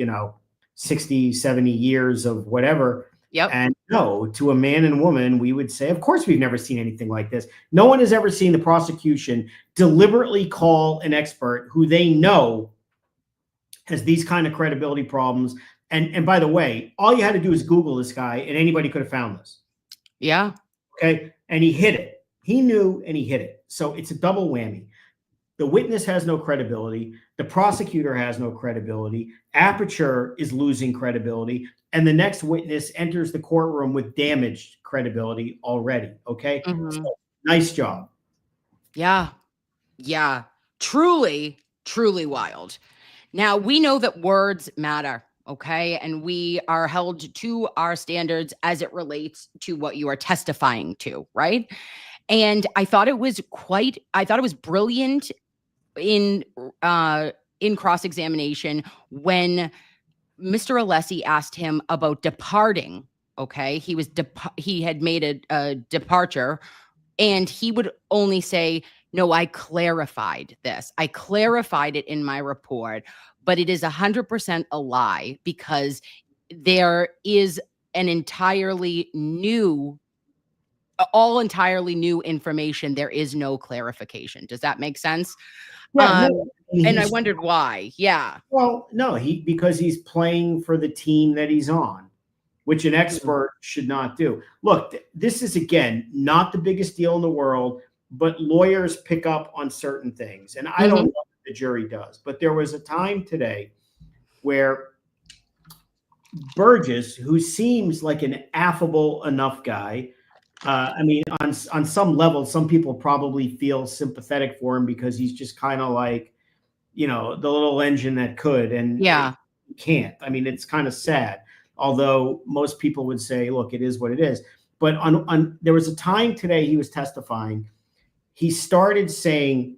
60, 70 years of whatever. Yep. And no, to a man and woman, we would say, of course, we've never seen anything like this. No one has ever seen the prosecution deliberately call an expert who they know has these kind of credibility problems. And by the way, all you had to do is Google this guy, and anybody could have found this. Yeah. Okay, and he hit it. He knew, and he hit it. So it's a double whammy. The witness has no credibility. The prosecutor has no credibility. Aperture is losing credibility. And the next witness enters the courtroom with damaged credibility already. Okay. Mhm. So, nice job. Yeah. Yeah. Truly, truly wild. Now, we know that words matter, okay? And we are held to our standards as it relates to what you are testifying to, right? And I thought it was brilliant in cross-examination when Mr. Alessi asked him about departing. Okay, he had made a departure, and he would only say, "No, I clarified this. I clarified it in my report, but it is 100% a lie because there is an entirely new information. There is no clarification." Does that make sense? Yeah, Um, no, and I wondered why. Yeah. well, no, because he's playing for the team that he's on, which an Mhm. expert should not do. Look, this is again not the biggest deal in the world, but lawyers pick up on certain things, and I don't Mhm. know if the jury does. But there was a time today where Burgess, who seems like an affable enough guy, I mean, on some level, some people probably feel sympathetic for him because he's just kind of like, the little engine that could, and it Yeah. can't. I mean, it's kind of sad. Although most people would say, look, it is what it is. But there was a time today he was testifying. He started saying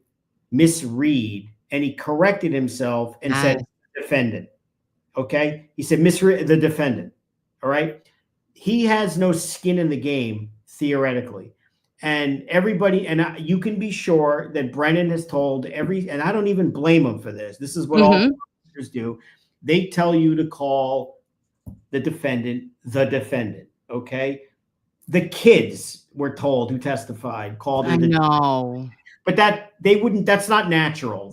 misread, and he corrected himself and said Yes. defendant. Okay, he said misread the defendant. All right, he has no skin in the game theoretically. And everybody, and you can be sure that Brennan has told and I don't even blame him for this. This is what all Mhm. prosecutors do. They tell you to call the defendant. Okay. The kids were told, who testified, called her I know. but that's not natural.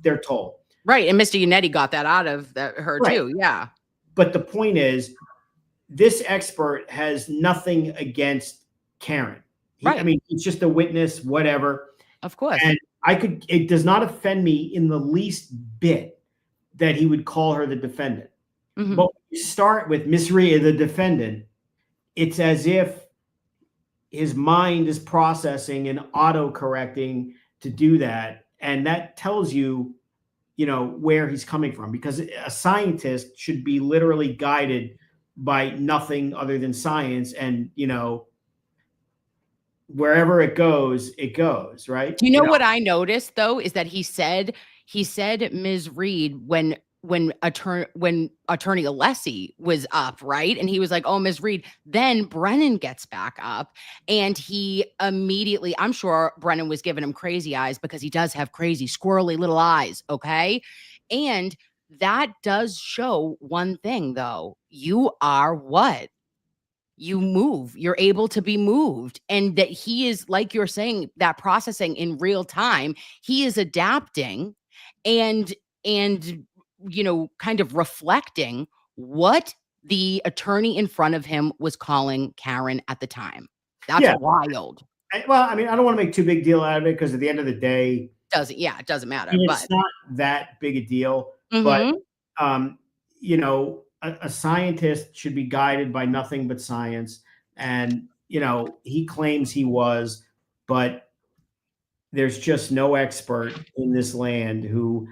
They're told. Right, and Mr. Yannetti got that out of her Right. too. Yeah. But the point is, this expert has nothing against Karen. I Right. mean, he's just a witness, whatever. Of course. And it does not offend me in the least bit that he would call her the defendant. Mhm. But when you start with Miss Rhea, the defendant, it's as if his mind is processing and auto correcting to do that. And that tells you, where he's coming from, because a scientist should be literally guided by nothing other than science. And, wherever it goes, right? Do you know what I noticed though is that he said Ms. Reed when attorney Alessi was up, right? And he was like, "Oh, Ms. Reed." Then Brennan gets back up and he immediately, I'm sure Brennan was giving him crazy eyes because he does have crazy squirrely little eyes, okay? And that does show one thing though. You are what? You move, you're able to be moved, and that he is, like you're saying, that processing in real time, he is adapting and and kind of reflecting what the attorney in front of him was calling Karen at the time. That's Yeah. wild. Well, I mean, I don't want to make too big deal out of it because at the end of the day, It doesn't matter, it's but not that big a deal. But mhm. um, a scientist should be guided by nothing but science. And he claims he was, but there's just no expert in this land who,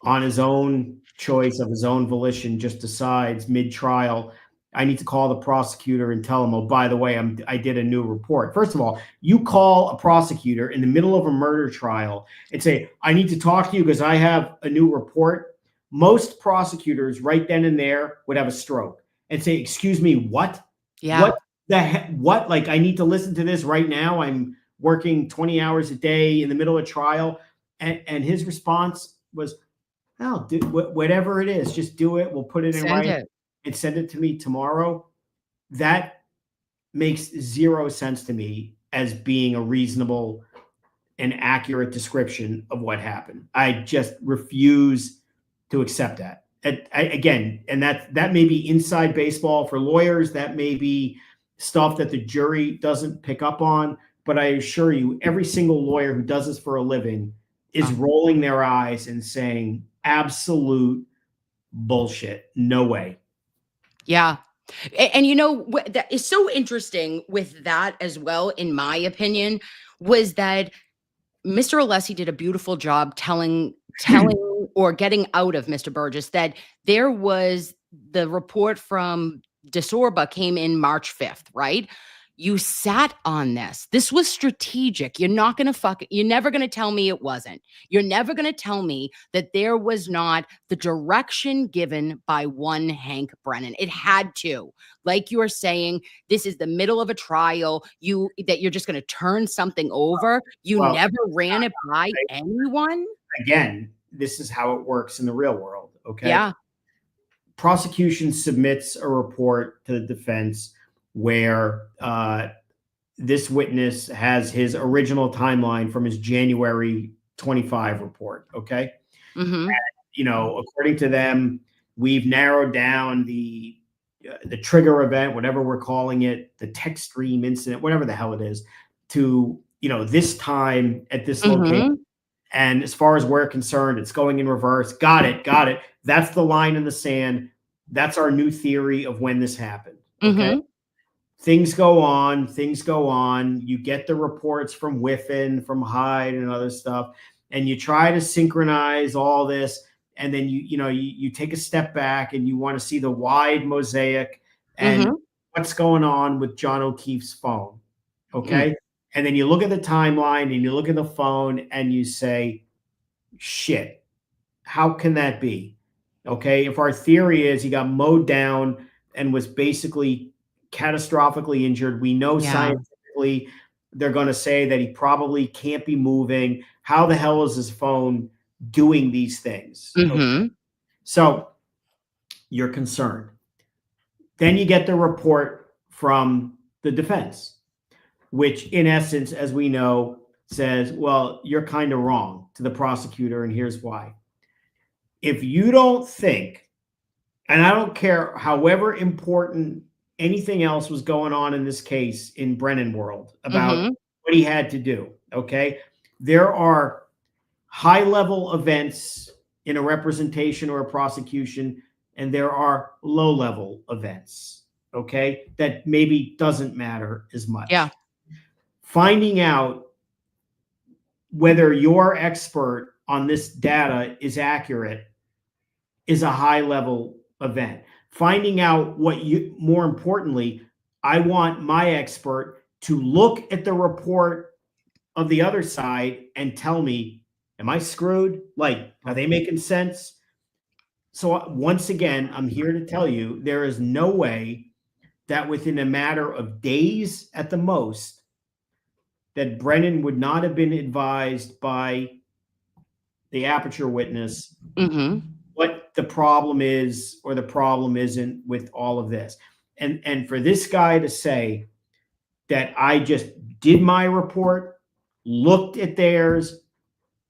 on his own choice of his own volition, just decides mid-trial, I need to call the prosecutor and tell him, oh, by the way, I did a new report. First of all, you call a prosecutor in the middle of a murder trial and say, I need to talk to you because I have a new report. Most prosecutors right then and there would have a stroke and say, excuse me, what? Yeah. What the heck? What? Like, I need to listen to this right now. I'm working 20 hours a day in the middle of trial. And his response was, "Oh, whatever it is, just do it. We'll put it in Send writing it. and send it to me tomorrow." That makes zero sense to me as being a reasonable and accurate description of what happened. I just refuse to accept that. Again, and that may be inside baseball for lawyers. That may be stuff that the jury doesn't pick up on. But I assure you, every single lawyer who does this for a living is Oh, rolling their eyes and saying, absolute bullshit. No way. yeah. And what that is so interesting with that as well, in my opinion, was that Mr. Alessi did a beautiful job telling or getting out of Mr. Burgess that there was the report from DeSorba came in March 5th, right? You sat on this. This was strategic. You're never going to tell me it wasn't. You're never going to tell me that there was not the direction given by one Hank Brennan. It had to. Like you're saying, this is the middle of a trial. You're just going to turn something over. You Well, never ran it by anyone. again, this is how it works in the real world. Okay. Yeah. Prosecution submits a report to the defense where this witness has his original timeline from his January 25 report. Okay. Mm-hmm. According to them, we've narrowed down the trigger event, whatever we're calling it, the text stream incident, whatever the hell it is, to this time at this location. Mm-hmm. And as far as we're concerned, it's going in reverse. Got it. That's the line in the sand. That's our new theory of when this happened. Okay. Mm-hmm. Things go on. You get the reports from Whiffen, from Hyde, and other stuff, and you try to synchronize all this. And then you take a step back and you want to see the wide mosaic and Mm-hmm. what's going on with John O'Keefe's phone. Mm. Okay. And then you look at the timeline and you look at the phone and you say, shit, how can that be? Okay. If our theory is he got mowed down and was basically catastrophically injured, we know Yeah. scientifically they're going to say that he probably can't be moving. How the hell is his phone doing these things? Okay. Mm-hmm. So you're concerned. Then you get the report from the defense, which in essence, as we know, says, well, you're kind of wrong to the prosecutor, and here's why. If you don't think, and I don't care however important anything else was going on in this case in Brennan world about Mm-hmm. what he had to do, okay? There are high-level events in a representation or a prosecution, and there are low-level events, okay, that maybe doesn't matter as much. Yeah. Finding out whether your expert on this data is accurate is a high-level event. Finding out more importantly, I want my expert to look at the report of the other side and tell me, am I screwed? Like, are they making sense? So once again, I'm here to tell you there is no way that within a matter of days at the most, that Brennan would not have been advised by the aperture witness what the problem is or the problem isn't with all of this. And for this guy to say that I just did my report, looked at theirs,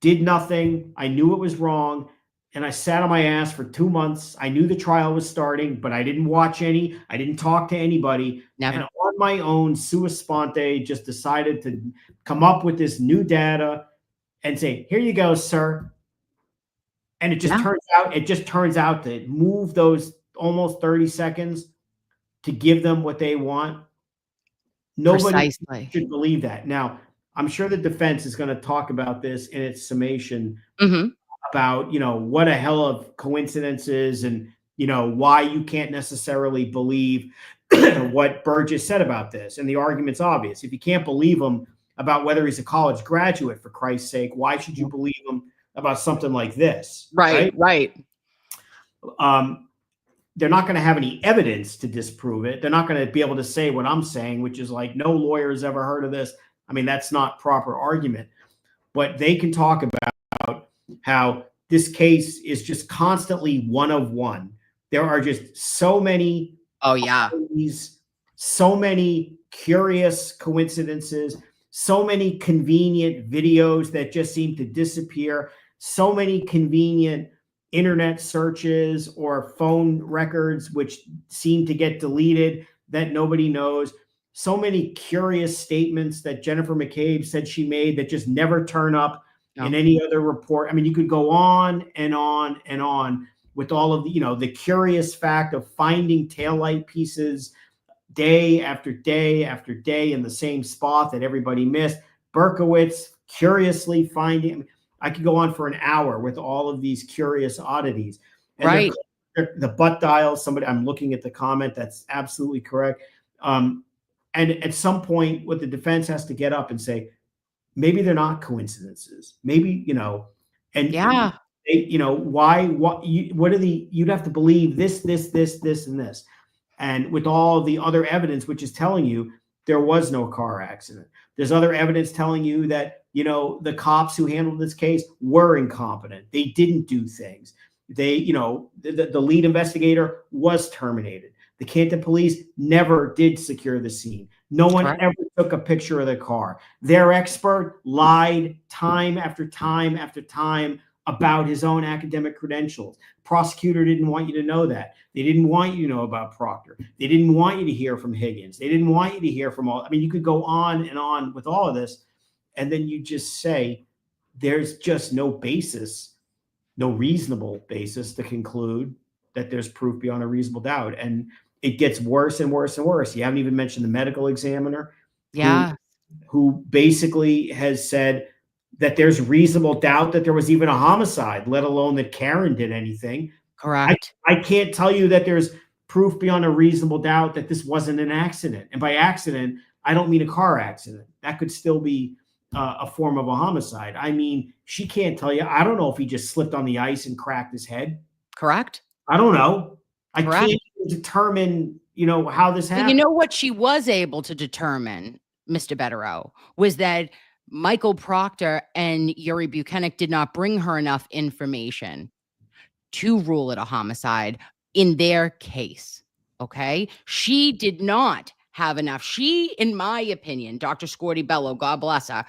did nothing, I knew it was wrong, and I sat on my ass for 2 months. I knew the trial was starting, but I didn't watch any, I didn't talk to anybody. Never. And on my own, sua sponte, just decided to come up with this new data and say, here you go, sir. And it just turns out to move those almost 30 seconds to give them what they want. Nobody Precisely. should believe that. Now, I'm sure the defense is going to talk about this in its summation about, what a hell of coincidences and, why you can't necessarily believe what Burgess said about this. And the argument's obvious. If you can't believe him about whether he's a college graduate, for Christ's sake, why should you believe him about something like this? Right. They're not going to have any evidence to disprove it. They're not going to be able to say what I'm saying, which is like, no lawyer's ever heard of this. I mean, that's not proper argument. But they can talk about how this case is just constantly one of one. There are just so many so many curious coincidences, so many convenient videos that just seem to disappear, so many convenient internet searches or phone records which seem to get deleted that nobody knows, so many curious statements that Jennifer McCabe said she made that just never turn up in any other report. I mean, you could go on and on and on with all of the, the curious fact of finding taillight pieces day after day after day in the same spot that everybody missed. Berkowitz curiously finding, I could go on for an hour with all of these curious oddities. And the butt dial, somebody, I'm looking at the comment, that's absolutely correct. And at some point, what the defense has to get up and say, maybe they're not coincidences. Maybe, you'd have to believe this, and this. And with all the other evidence, which is telling you there was no car accident. There's other evidence telling you that, the cops who handled this case were incompetent. They didn't do things. They, the lead investigator was terminated. The Canton police never did secure the scene. No one ever took a picture of the car. Their expert lied time after time after time about his own academic credentials. Prosecutor didn't want you to know that. They didn't want you to know about Proctor. They didn't want you to hear from Higgins. They didn't want you to hear from all. I mean, you could go on and on with all of this, and then you just say there's just no basis, no reasonable basis to conclude that there's proof beyond a reasonable doubt. And it gets worse and worse and worse. You haven't even mentioned the medical examiner, who basically has said that there's reasonable doubt that there was even a homicide, let alone that Karen did anything. Correct. I can't tell you that there's proof beyond a reasonable doubt that this wasn't an accident. And by accident, I don't mean a car accident. That could still be a form of a homicide. I mean, she can't tell you. I don't know if he just slipped on the ice and cracked his head. Correct. I don't know. I can't determine, how this happened. You know what she was able to determine, Mr. Bederow, was that Michael Proctor and Yuri Buchanan did not bring her enough information to rule it a homicide in their case. Okay. She did not have enough. She, in my opinion, Dr. Scorty Bello, God bless her,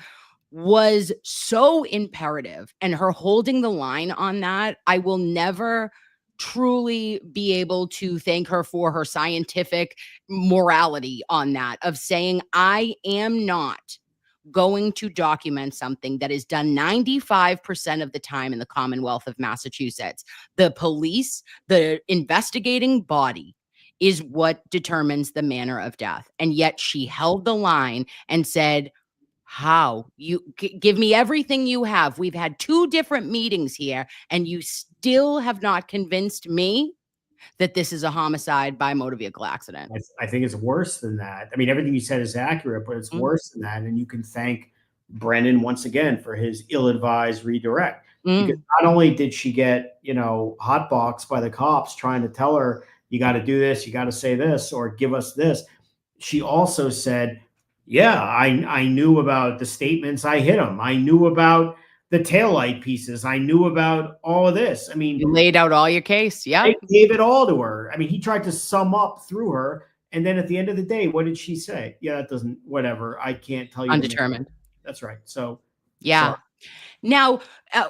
was so imperative, and her holding the line on that, I will never truly be able to thank her for her scientific morality on that, of saying, I am not going to document something that is done 95% of the time in the Commonwealth of Massachusetts. The police, the investigating body, is what determines the manner of death. And yet she held the line and said, how? You give me everything you have. We've had 2 different meetings here, and you still have not convinced me that this is a homicide by motor vehicle accident. I think it's worse than that. I mean, everything you said is accurate, but it's worse than that. And you can thank Brennan once again for his ill-advised redirect. because not only did she get, hotboxed by the cops trying to tell her, you got to do this, you got to say this, or give us this, she also said, yeah, I knew about the statements. I hit him. I knew about the taillight pieces. I knew about all of this. I mean, You laid out all your case. Yeah. I gave it all to her. I mean, he tried to sum up through her. And then at the end of the day, what did she say? Yeah, that doesn't, whatever. I can't tell you. Undetermined. That's right. So, yeah. sorry. Now,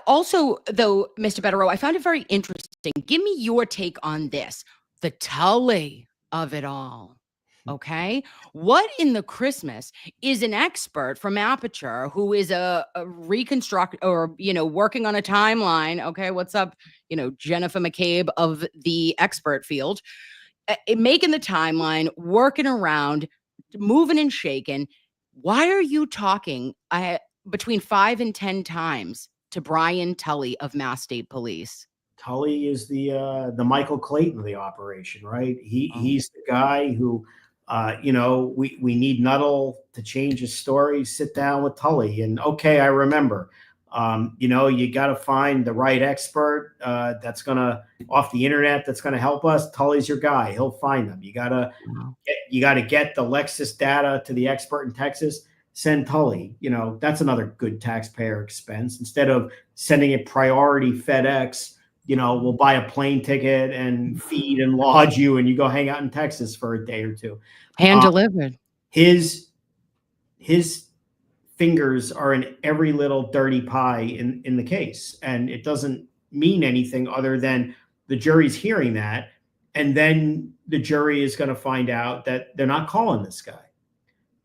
also, though, Mr. Bederow, I found it very interesting. Give me your take on this, the Tully of it all. Okay. What in the Christmas is an expert from Aperture who is a reconstruct or, working on a timeline? Okay. What's up, Jennifer McCabe of the expert field, making the timeline, working around, moving and shaking. Why are you talking between 5 and 10 times to Brian Tully of Mass State Police? Tully is the Michael Clayton of the operation, right? He's the guy who, we need Nuttall to change his story. Sit down with Tully, and okay, I remember. You got to find the right expert that's gonna off the internet that's gonna help us. Tully's your guy. He'll find them. You gotta get the Lexus data to the expert in Texas. Send Tully. That's another good taxpayer expense. Instead of sending it priority FedEx, we'll buy a plane ticket and feed and lodge you, and you go hang out in Texas for a day or two. Hand delivered. His fingers are in every little dirty pie in the case, and it doesn't mean anything other than the jury's hearing that, and then the jury is going to find out that they're not calling this guy.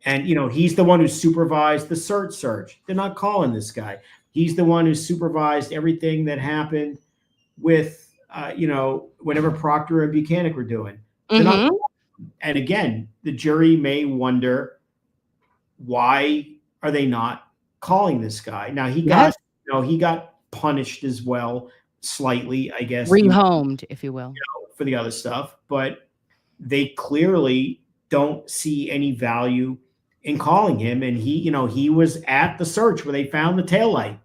And, he's the one who supervised the search. They're not calling this guy. He's the one who supervised everything that happened with, whenever Proctor and Buchanan were doing. And again, the jury may wonder, why are they not calling this guy? Now he got punished as well, slightly, I guess. Rehomed, if you will. For the other stuff, but they clearly don't see any value in calling him. And he was at the search where they found the taillight.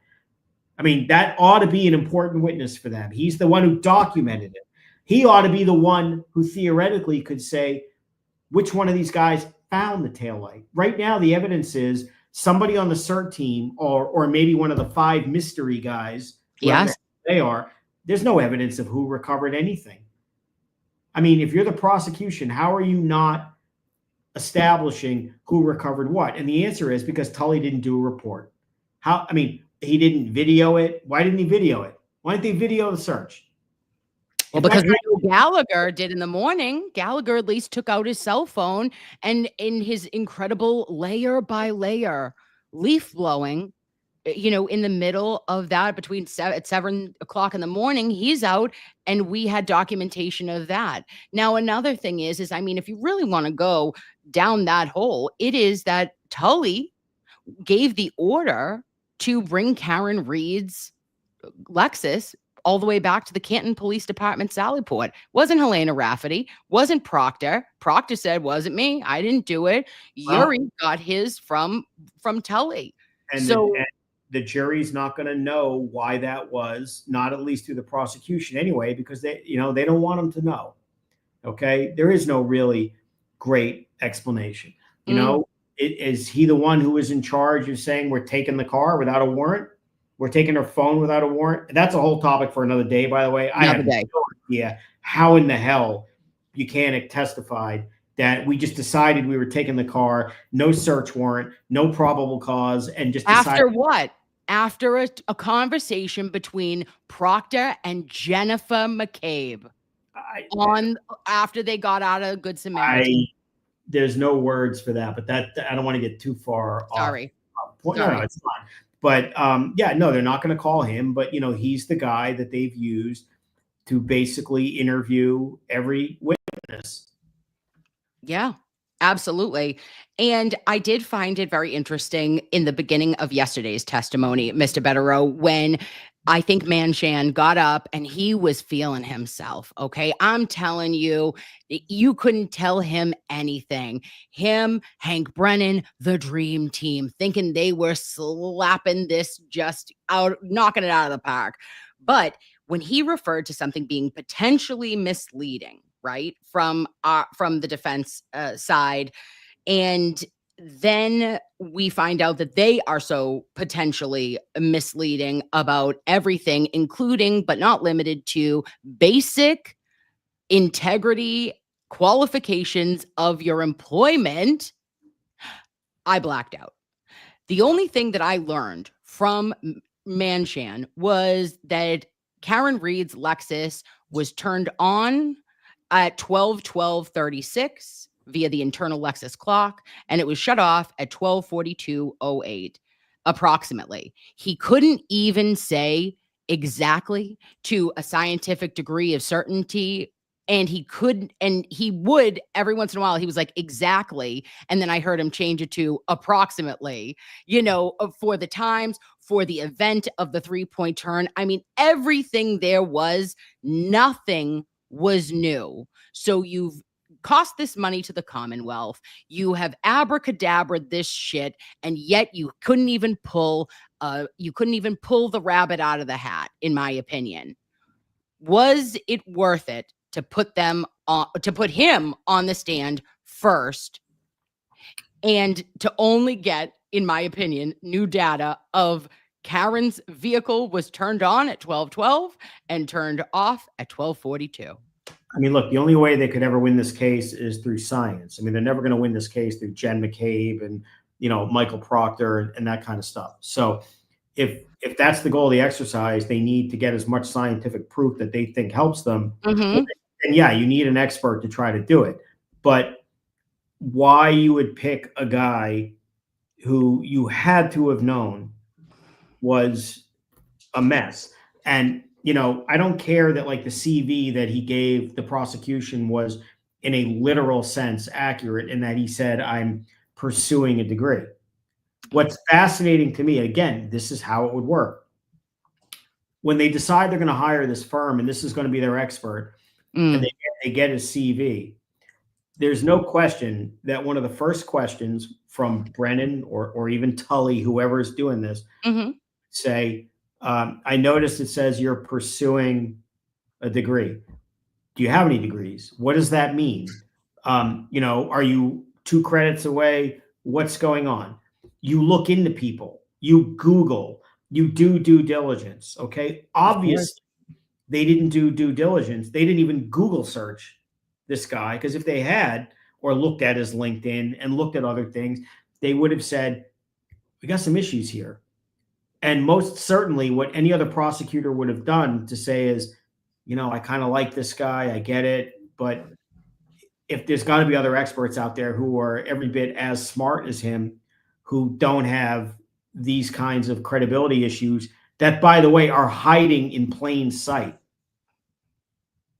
I mean, that ought to be an important witness for them. He's the one who documented it. He ought to be the one who theoretically could say which one of these guys found the taillight. Right now, the evidence is somebody on the CERT team or maybe one of the 5 mystery guys. Yes. They are. There's no evidence of who recovered anything. I mean, if you're the prosecution, how are you not establishing who recovered what? And the answer is because Tully didn't do a report. He didn't video it. Why didn't he video it? Why didn't they video the search? Well, because Gallagher did in the morning. Gallagher at least took out his cell phone, and in his incredible layer by layer leaf blowing, in the middle of that, between at 7 o'clock in the morning, he's out, and we had documentation of that. Now, another thing is, if you really want to go down that hole, it is that Tully gave the order to bring KarenRead's Lexus all the way back to the Canton Police Department Sallyport. Wasn't Helena Rafferty, wasn't Proctor. Proctor said, wasn't me. I didn't do it. Yuri got his from Tully. And the jury's not going to know why that was, not at least through the prosecution anyway, because they don't want them to know. Okay. There is no really great explanation. Is he the one who was in charge of saying we're taking the car without a warrant? We're taking her phone without a warrant. That's a whole topic for another day, by the way. I have no idea how in the hell Buchanan testified that we just decided we were taking the car, no search warrant, no probable cause, and just decided. After what? After a conversation between Proctor and Jennifer McCabe after they got out of Good Samaritan. There's no words for that, but I don't want to get too far off. Sorry. No, it's fine. But they're not going to call him. But he's the guy that they've used to basically interview every witness. Yeah, absolutely. And I did find it very interesting in the beginning of yesterday's testimony, Mr. Bederow, when I think Manshan got up and he was feeling himself. Okay. I'm telling you, you couldn't tell him anything. Him, Hank Brennan, the dream team, thinking they were slapping this just out, knocking it out of the park. But when he referred to something being potentially misleading, right, from the defense side, and then we find out that they are so potentially misleading about everything, including but not limited to basic integrity qualifications of your employment. I blacked out. The only thing that I learned from Manshan was that KarenRead's Lexus was turned on at 12:12:36 via the internal Lexus clock, and it was shut off at 12:42:08 approximately. He couldn't even say exactly to a scientific degree of certainty, and he would every once in a while, he was like, exactly, and then I heard him change it to approximately, for the times, for the event of the 3-point turn. I mean, everything there was, nothing was new. So you've cost this money to the Commonwealth. You have abracadabraed this shit, and yet you couldn't even pull the rabbit out of the hat, in my opinion. Was it worth it to put him on the stand first and to only get, in my opinion, new data of Karen's vehicle was turned on at 12:12 and turned off at 12:42? I mean, look, the only way they could ever win this case is through science. I mean, they're never going to win this case through Jen McCabe and, Michael Proctor and that kind of stuff. So if that's the goal of the exercise, they need to get as much scientific proof that they think helps them. Mhm. And yeah, you need an expert to try to do it. But why you would pick a guy who you had to have known was a mess. And, I don't care that like the CV that he gave the prosecution was in a literal sense accurate in that he said, I'm pursuing a degree. What's fascinating to me, again, this is how it would work. When they decide they're going to hire this firm and this is going to be their expert, and they get his CV, there's no question that one of the first questions from Brennan or even Tully, whoever is doing this, say, I noticed it says you're pursuing a degree. Do you have any degrees? What does that mean? Are you 2 credits away? What's going on? You look into people, you Google, you do due diligence. Okay. Obviously, they didn't do due diligence. They didn't even Google search this guy, because if they had, or looked at his LinkedIn and looked at other things, they would have said, we got some issues here. And most certainly what any other prosecutor would have done to say is, I kind of like this guy, I get it, but if there's got to be other experts out there who are every bit as smart as him, who don't have these kinds of credibility issues that, by the way, are hiding in plain sight.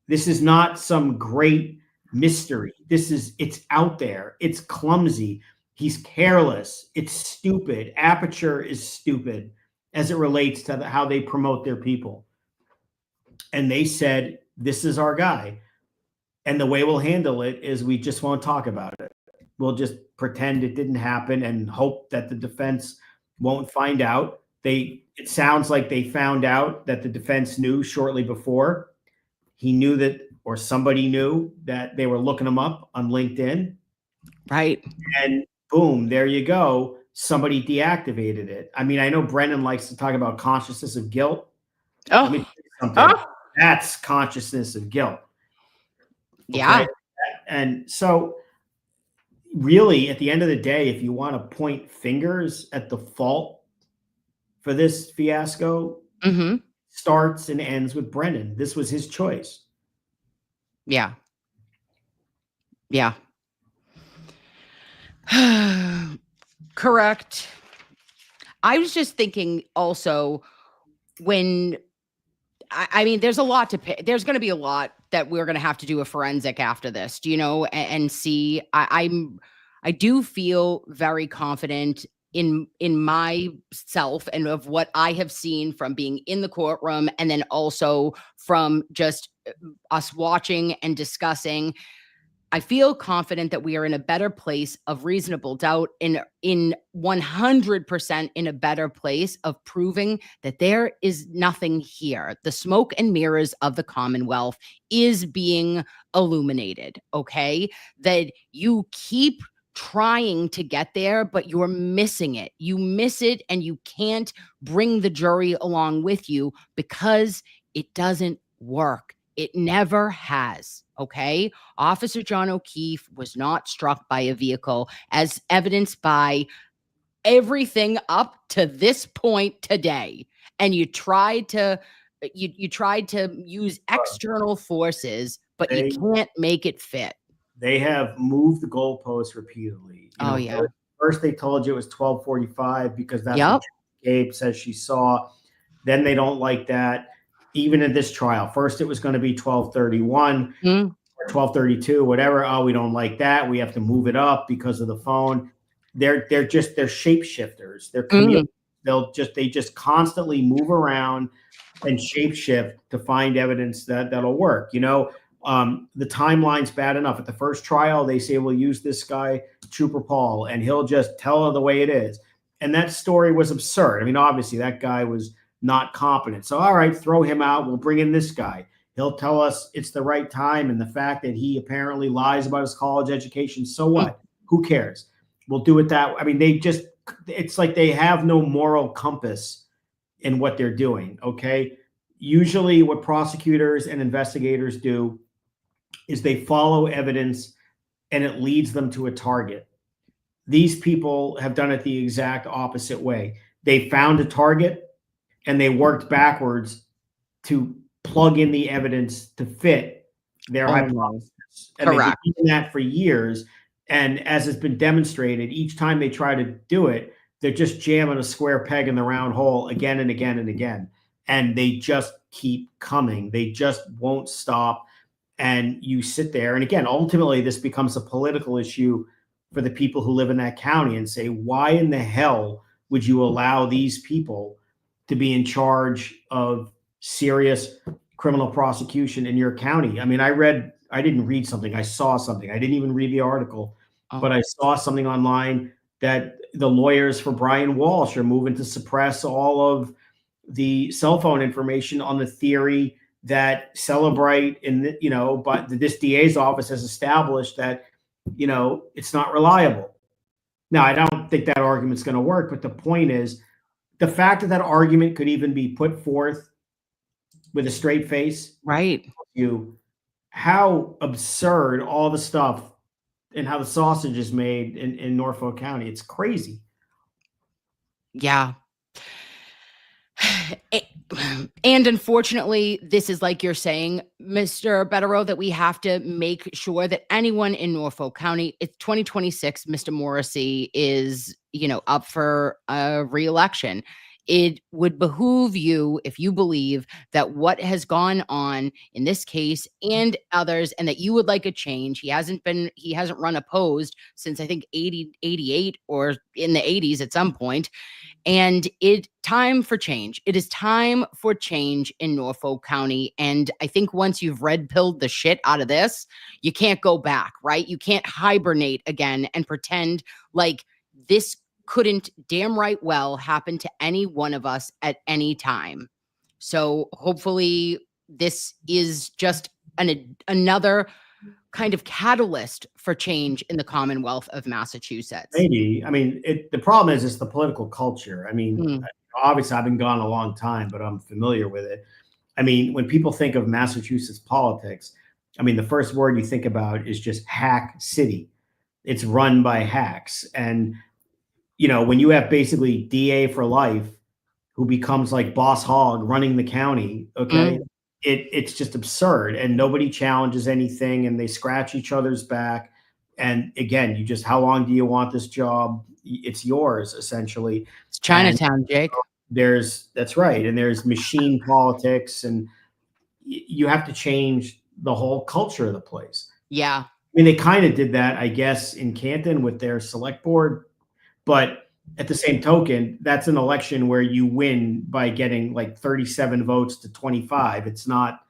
This is not some great mystery. It's out there. It's clumsy. He's careless. It's stupid. Aperture is stupid as it relates to how they promote their people. And they said, this is our guy. And the way we'll handle it is we just won't talk about it. We'll just pretend it didn't happen and hope that the defense won't find out. It sounds like they found out that the defense knew shortly before. He knew that, or somebody knew that they were looking him up on LinkedIn. Right. And boom, there you go. Somebody deactivated it. I mean, I know Brennan likes to talk about consciousness of guilt. Oh, Let me tell you something. That's consciousness of guilt. Yeah. Okay? And so really, at the end of the day, if you want to point fingers at the fault for this fiasco, starts and ends with Brennan. This was his choice. Yeah. Yeah. Correct. I was just thinking also when I mean, there's a lot to pay. There's going to be a lot that we're going to have to do a forensic after this, and see. I do feel very confident in myself and of what I have seen from being in the courtroom, and then also from just us watching and discussing, I feel confident that we are in a better place of reasonable doubt, in 100% in a better place of proving that there is nothing here. The smoke and mirrors of the Commonwealth is being illuminated, okay? That you keep trying to get there, but you're missing it. You miss it, and you can't bring the jury along with you because it doesn't work. It never has, okay? Officer John O'Keefe was not struck by a vehicle, as evidenced by everything up to this point today. And you tried to use external forces, but you They can't make it fit. they have moved the goalposts repeatedly. Oh, yeah. First they told you it was 12:45 because that's Yep. what Gabe says she saw. Then they don't like that. Even in this trial, first it was going to be 12:31 Mm, or 12:32, whatever. Oh, we don't like that. We have to move it up because of the phone. They're shapeshifters. They're chameleons. They just constantly move around and shapeshift to find evidence that'll work. The timeline's bad enough. At the first trial, they say we'll use this guy, Trooper Paul, and he'll just tell her the way it is. And that story was absurd. I mean, obviously that guy was not competent. So, all right, throw him out. We'll bring in this guy. He'll tell us it's the right time. And the fact that he apparently lies about his college education, so what? Who cares? We'll do it that way. I mean, it's like they have no moral compass in what they're doing. Okay. Usually, what prosecutors and investigators do is they follow evidence and it leads them to a target. These people have done it the exact opposite way. They found a target and they worked backwards to plug in the evidence to fit their hypothesis. And they've correct. been doing that for years. And as has been demonstrated, each time they try to do it, they're just jamming a square peg in the round hole again and again and again. And they just keep coming. They just won't stop. And you sit there. And again, ultimately, this becomes a political issue for the people who live in that county and say, why in the hell would you allow these people to be in charge of serious criminal prosecution in your county? I mean, I didn't read something. I saw something. I didn't even read the article, but I saw something online that the lawyers for Brian Walsh are moving to suppress all of the cell phone information on the theory that Celebrite but this DA's office has established that, it's not reliable. Now, I don't think that argument's going to work, but the point is the fact that that argument could even be put forth with a straight face, Right. How absurd all the stuff and how the sausage is made in Norfolk County. It's crazy. Yeah. And unfortunately, this is like you're saying, Mr. Bederow, that we have to make sure that anyone in Norfolk County, it's 2026, Mr. Morrissey is, up for a re-election. It would behoove you, if you believe that what has gone on in this case and others, and that you would like a change. He hasn't run opposed since I think 88 or in the 80s at some point. And time for change. It is time for change in Norfolk County. And I think once you've red pilled the shit out of this, you can't go back, right? You can't hibernate again and pretend like this couldn't damn right well happen to any one of us at any time. So hopefully this is just another kind of catalyst for change in the Commonwealth of Massachusetts. Maybe. I mean, the problem is it's the political culture. I mean, obviously I've been gone a long time, but I'm familiar with it. I mean, when people think of Massachusetts politics, I mean, the first word you think about is just hack city. It's run by hacks. And, when you have basically DA for life who becomes like boss hog running the county, okay, it's just absurd. And nobody challenges anything and they scratch each other's back. And again, how long do you want this job? It's yours, essentially. It's Chinatown, Jake. That's right. And there's machine politics, and you have to change the whole culture of the place. Yeah. I mean, they kind of did that, I guess, in Canton with their select board, but at the same token, that's an election where you win by getting like 37 votes to 25. It's not,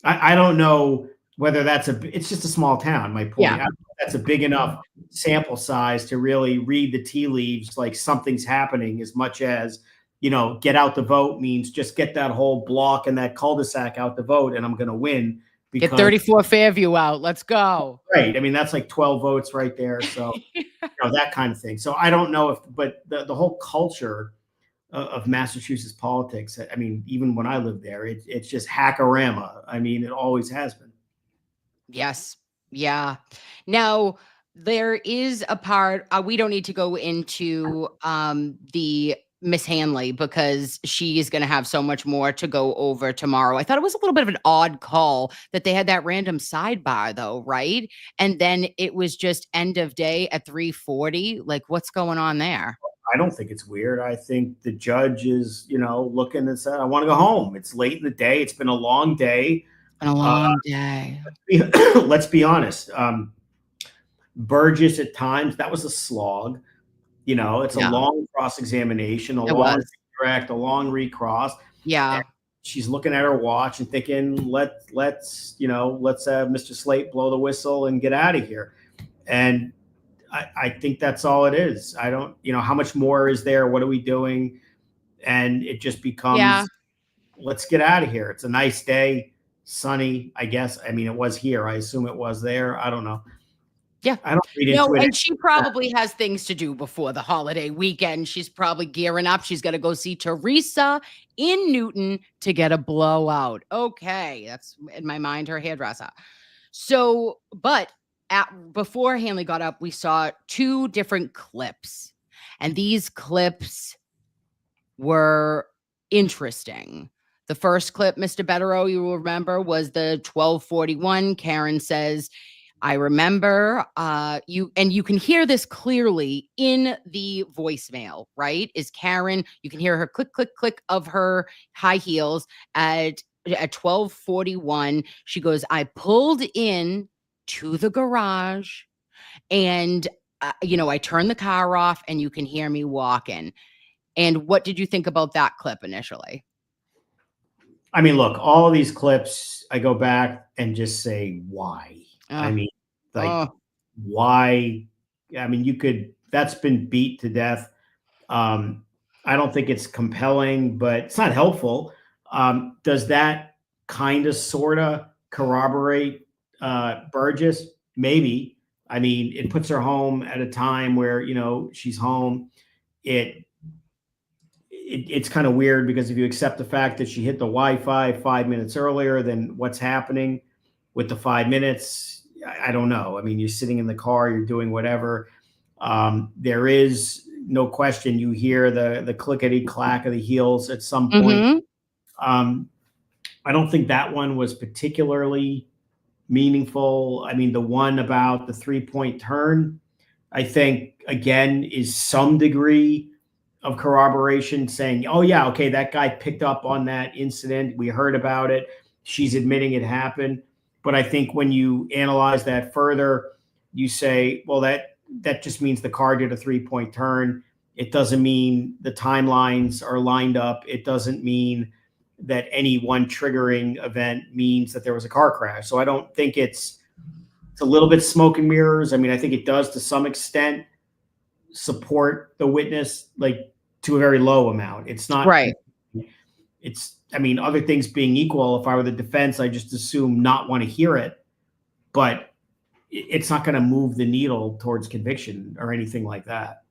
I don't know whether it's just a small town, my point. I Yeah. don't know if that's a big enough sample size to really read the tea leaves like something's happening, as much as, get out the vote means just get that whole block and that cul-de-sac out the vote and I'm going to win. Get Because 34 Fairview out. Let's go. right. I mean, that's like 12 votes right there. So, that kind of thing. So I don't know but the whole culture of Massachusetts politics, I mean, even when I lived there, it's just hackorama. I mean, it always has been. Yes. Yeah. Now, there is a part, we don't need to go into the Miss Hanley because she is going to have so much more to go over tomorrow. I thought it was a little bit of an odd call that they had that random sidebar though, right? And then it was just end of day at 3:40. Like, what's going on there? I don't think it's weird. I think the judge is, looking and said, I want to go home. It's late in the day. It's been a long day. Been a long day. Let's be honest. Burgess at times, that was a slog. It's a long cross-examination, a long direct, a long recross. Yeah. And she's looking at her watch and thinking, let's have Mr. Slate blow the whistle and get out of here. And I think that's all it is. I don't, how much more is there? What are we doing? And it just becomes, let's get out of here. It's a nice day, sunny, I guess. I mean, it was here. I assume it was there. I don't know. Yeah. I don't read into it. And she probably has things to do before the holiday weekend. She's probably gearing up. She's going to go see Teresa in Newton to get a blowout. Okay. That's in my mind, her hairdresser. So, but before Hanley got up, we saw two different clips. And these clips were interesting. The first clip, Mr. Bederow, you will remember, was the 12:41. Karen says, I remember you can hear this clearly in the voicemail, right? Is Karen, you can hear her click, click, click of her high heels at 12:41. She goes, I pulled in to the garage and, I turned the car off and you can hear me walking. And what did you think about that clip initially? I mean, look, all of these clips, I go back and just say, why? I mean, why? I mean, that's been beat to death. I don't think it's compelling, but it's not helpful. Does that kind of sort of corroborate Burgess? Maybe. I mean, it puts her home at a time where, she's home. It's kind of weird because if you accept the fact that she hit the Wi-Fi 5 minutes earlier, then what's happening with the 5 minutes? I don't know. I mean, you're sitting in the car, you're doing whatever. There is no question. You hear the clickety clack of the heels at some point. I don't think that one was particularly meaningful. I mean, the one about the 3-point turn, I think, again, is some degree of corroboration saying, oh yeah, okay, that guy picked up on that incident. We heard about it. She's admitting it happened. But I think when you analyze that further, you say, well, that just means the car did a 3-point turn. It doesn't mean the timelines are lined up. It doesn't mean that any one triggering event means that there was a car crash. So I don't think it's a little bit smoke and mirrors. I mean, I think it does to some extent support the witness, like to a very low amount. It's not right. I mean, other things being equal, if I were the defense, I just assume not want to hear it, but it's not going to move the needle towards conviction or anything like that.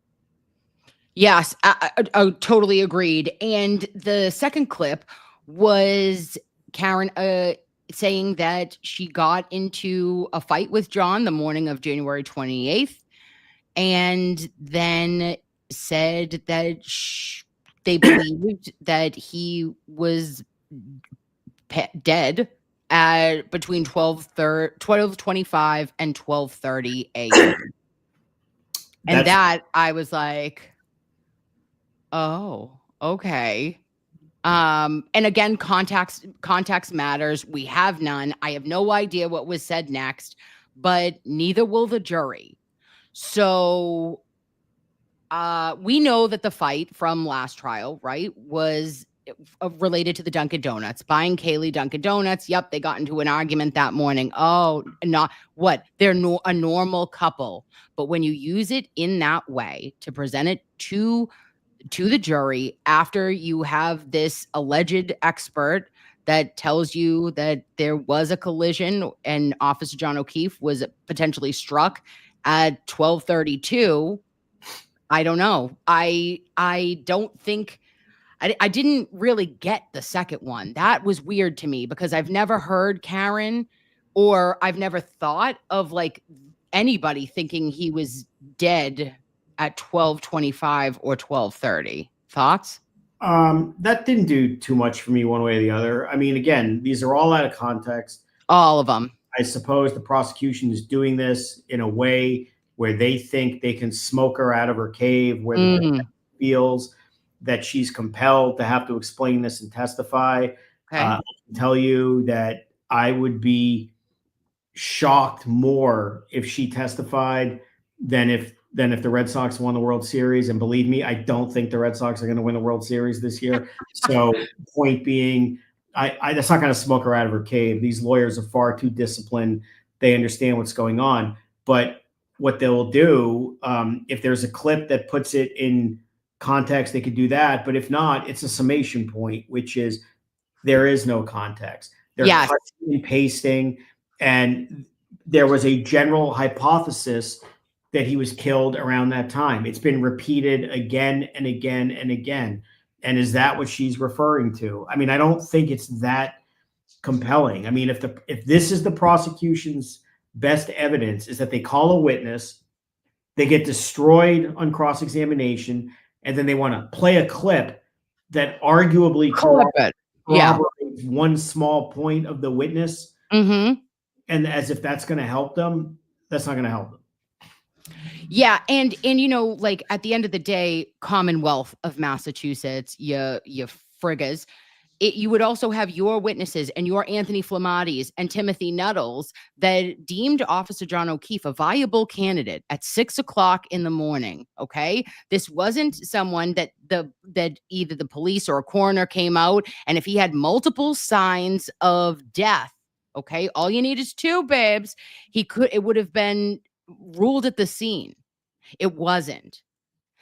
Yes, I totally agreed. And the second clip was Karen saying that she got into a fight with John the morning of January 28th, and then said that they believed that he was dead at between 12:25 and 12:30 a.m. And that I was like, oh, okay. And again, context matters. We have none. I have no idea what was said next, but neither will the jury. So we know that the fight from last trial, right, was related to the Dunkin' Donuts, buying Kaylee Dunkin' Donuts. Yep, they got into an argument that morning. Oh, not what? They're a normal couple. But when you use it in that way to present it to the jury after you have this alleged expert that tells you that there was a collision and Officer John O'Keefe was potentially struck at 12:32, I don't know. I don't think I didn't really get the second one. That was weird to me because I've never heard Karen, or I've never thought of like anybody thinking he was dead at 12:25 or 12:30. Thoughts? That didn't do too much for me one way or the other. I mean, again, these are all out of context. All of them. I suppose the prosecution is doing this in a way where they think they can smoke her out of her cave, where the defense feels that she's compelled to have to explain this and testify. Okay. I can tell you that I would be shocked more if she testified than if the Red Sox won the World Series. And believe me, I don't think the Red Sox are going to win the World Series this year. So point being, I that's not going to smoke her out of her cave. These lawyers are far too disciplined. They understand what's going on. But what they'll do, if there's a clip that puts it in context, they could do that. But if not, it's a summation point, which is there is no context. They're cutting and pasting. And there was a general hypothesis that he was killed around that time. It's been repeated again and again and again. And is that what she's referring to? I mean, I don't think it's that compelling. I mean, if this is the prosecution's best evidence, is that they call a witness, they get destroyed on cross-examination, and then they want to play a clip that arguably corroborates one small point of the witness. And as if that's going to help them, that's not going to help them. Yeah, and you know, like at the end of the day, Commonwealth of Massachusetts, you friggers, you would also have your witnesses and your Anthony Flamatis and Timothy Nettles that deemed Officer John O'Keefe a viable candidate at 6 o'clock in the morning. Okay, this wasn't someone that either the police or a coroner came out, and if he had multiple signs of death, okay, all you need is 2, babes. It would have been ruled at the scene. It wasn't.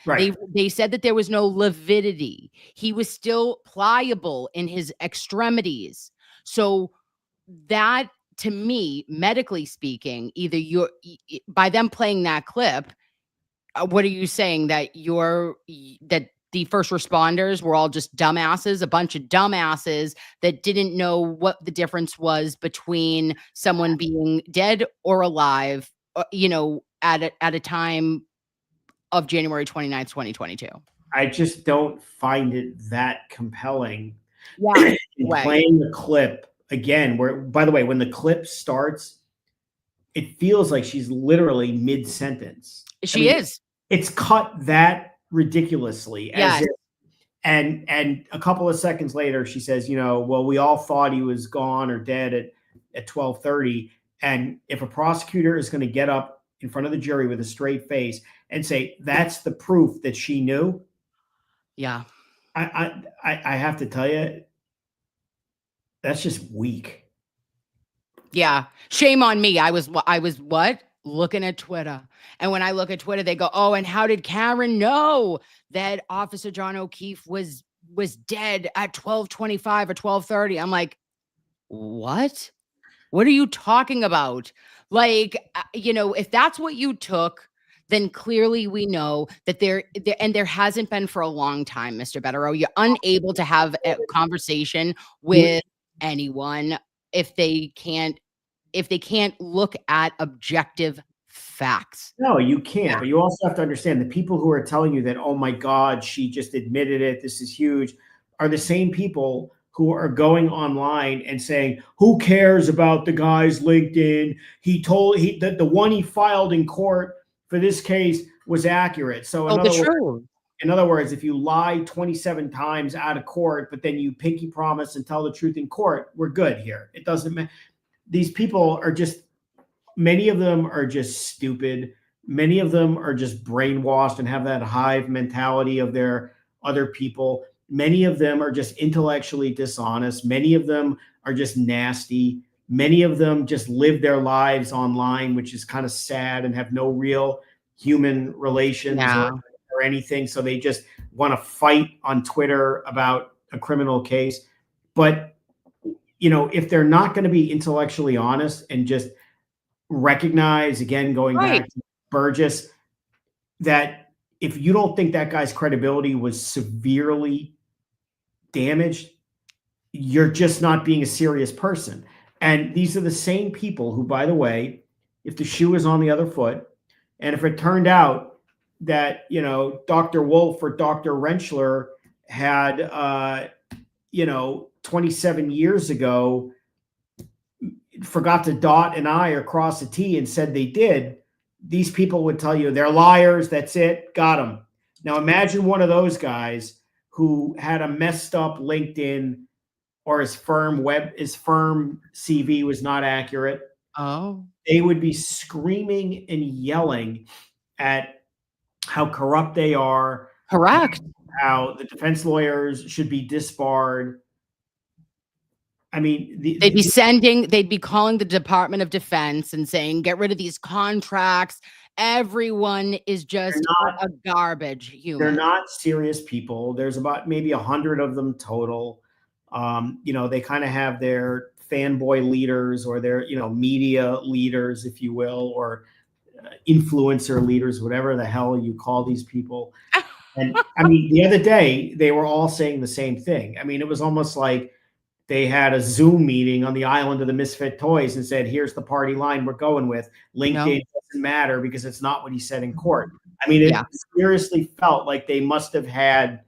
Right. They said that there was no lividity. He was still pliable in his extremities. So that, to me, medically speaking, either by them playing that clip, what are you saying, that that the first responders were all just dumbasses, a bunch of dumbasses that didn't know what the difference was between someone being dead or alive, you know, at a time of January 29th, 2022. I just don't find it that compelling. Yeah. Playing the clip again, where, by the way, when the clip starts, it feels like she's literally mid-sentence. She is. It's cut that ridiculously. Yes. And a couple of seconds later, she says, you know, well, we all thought he was gone or dead at 12:30. And if a prosecutor is going to get up in front of the jury with a straight face and say that's the proof that she knew, yeah, I have to tell you, that's just weak. Yeah, shame on me. I was what? Looking at Twitter. And when I look at Twitter, they go, "Oh, and how did Karen know that Officer John O'Keefe was dead at 12:25 or 12:30?" I'm like, "What? What are you talking about?" Like, you know, if that's what you took, then clearly we know that there hasn't been for a long time, Mr. Bederow. You're unable to have a conversation with anyone if they can't look at objective facts. No, you can't. But you also have to understand the people who are telling you that, oh my God, she just admitted it, this is huge, are the same people who are going online and saying, who cares about the guy's LinkedIn? The one he filed in court for this case was accurate. So in other words, if you lie 27 times out of court, but then you pinky promise and tell the truth in court, we're good here. It doesn't matter. These people are just, many of them are just stupid. Many of them are just brainwashed and have that hive mentality of their other people. Many of them are just intellectually dishonest. Many of them are just nasty. Many of them just live their lives online, which is kind of sad, and have no real human relations Yeah. or anything. So they just want to fight on Twitter about a criminal case. But, if they're not going to be intellectually honest and just recognize, again, going Right. back to Burgess, that if you don't think that guy's credibility was severely damaged, you're just not being a serious person. And these are the same people who, by the way, if the shoe is on the other foot, and if it turned out that, Dr. Wolf or Dr. Rentschler had, 27 years ago, forgot to dot an I or cross a T and said they did, these people would tell you they're liars. That's it. Got them. Now imagine one of those guys who had a messed up LinkedIn, or his firm CV was not accurate. Oh, They would be screaming and yelling at how corrupt they are, correct. how the defense lawyers should be disbarred. I mean, They'd be calling the Department of Defense and saying, get rid of these contracts. Everyone is just a garbage they're human. not serious people. There's about maybe 100 of them total. They kind of have their fanboy leaders, or their, media leaders, if you will, or influencer leaders, whatever the hell you call these people. And I mean, the other day, they were all saying the same thing. I mean, it was almost like they had a Zoom meeting on the island of the misfit toys and said, here's the party line we're going with. LinkedIn doesn't matter because it's not what he said in court. I mean, it seriously felt like they must have had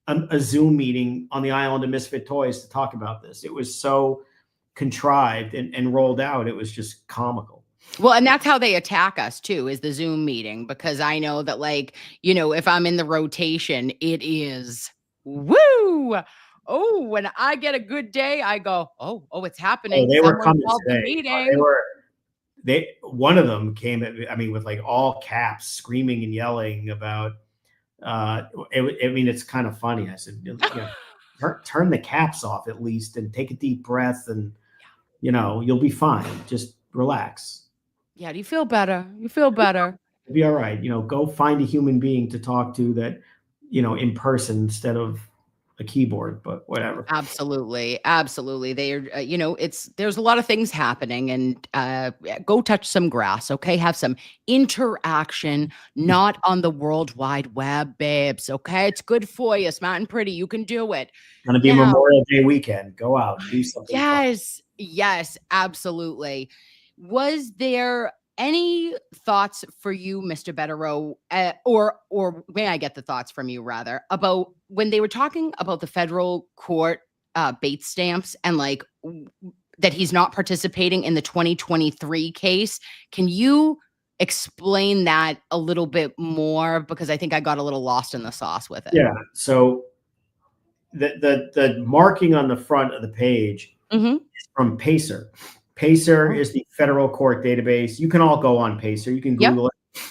a Zoom meeting on the island of misfit toys to talk about this. It was so contrived and rolled out. It was just comical. Well, and that's how they attack us too, is the Zoom meeting, because I know that, if I'm in the rotation, it is woo. Oh, when I get a good day, I go, oh, it's happening. They were Someone coming called the today. meeting. One of them came at me, I mean, with like all caps, screaming and yelling about, it's kind of funny. I said, turn the caps off at least and take a deep breath, and, you'll be fine. Just relax. Yeah, do you feel better? You feel better. You'll be all right. Go find a human being to talk to that, in person instead of a keyboard, but whatever. Absolutely. Absolutely. They're, there's a lot of things happening, and go touch some grass. Okay. Have some interaction, not on the World Wide Web, babes. Okay. It's good for you. Smart and pretty. You can do it. Going to be Now, Memorial Day weekend. Go out, do something fun. Yes, absolutely. Was there any thoughts for you, Mr. Bederow, or may I get the thoughts from you rather, about when they were talking about the federal court bait stamps, and that he's not participating in the 2023 case? Can you explain that a little bit more? Because I think I got a little lost in the sauce with it. Yeah. So the marking on the front of the page is from Pacer. Pacer is the federal court database. You can all go on Pacer. You can Google it.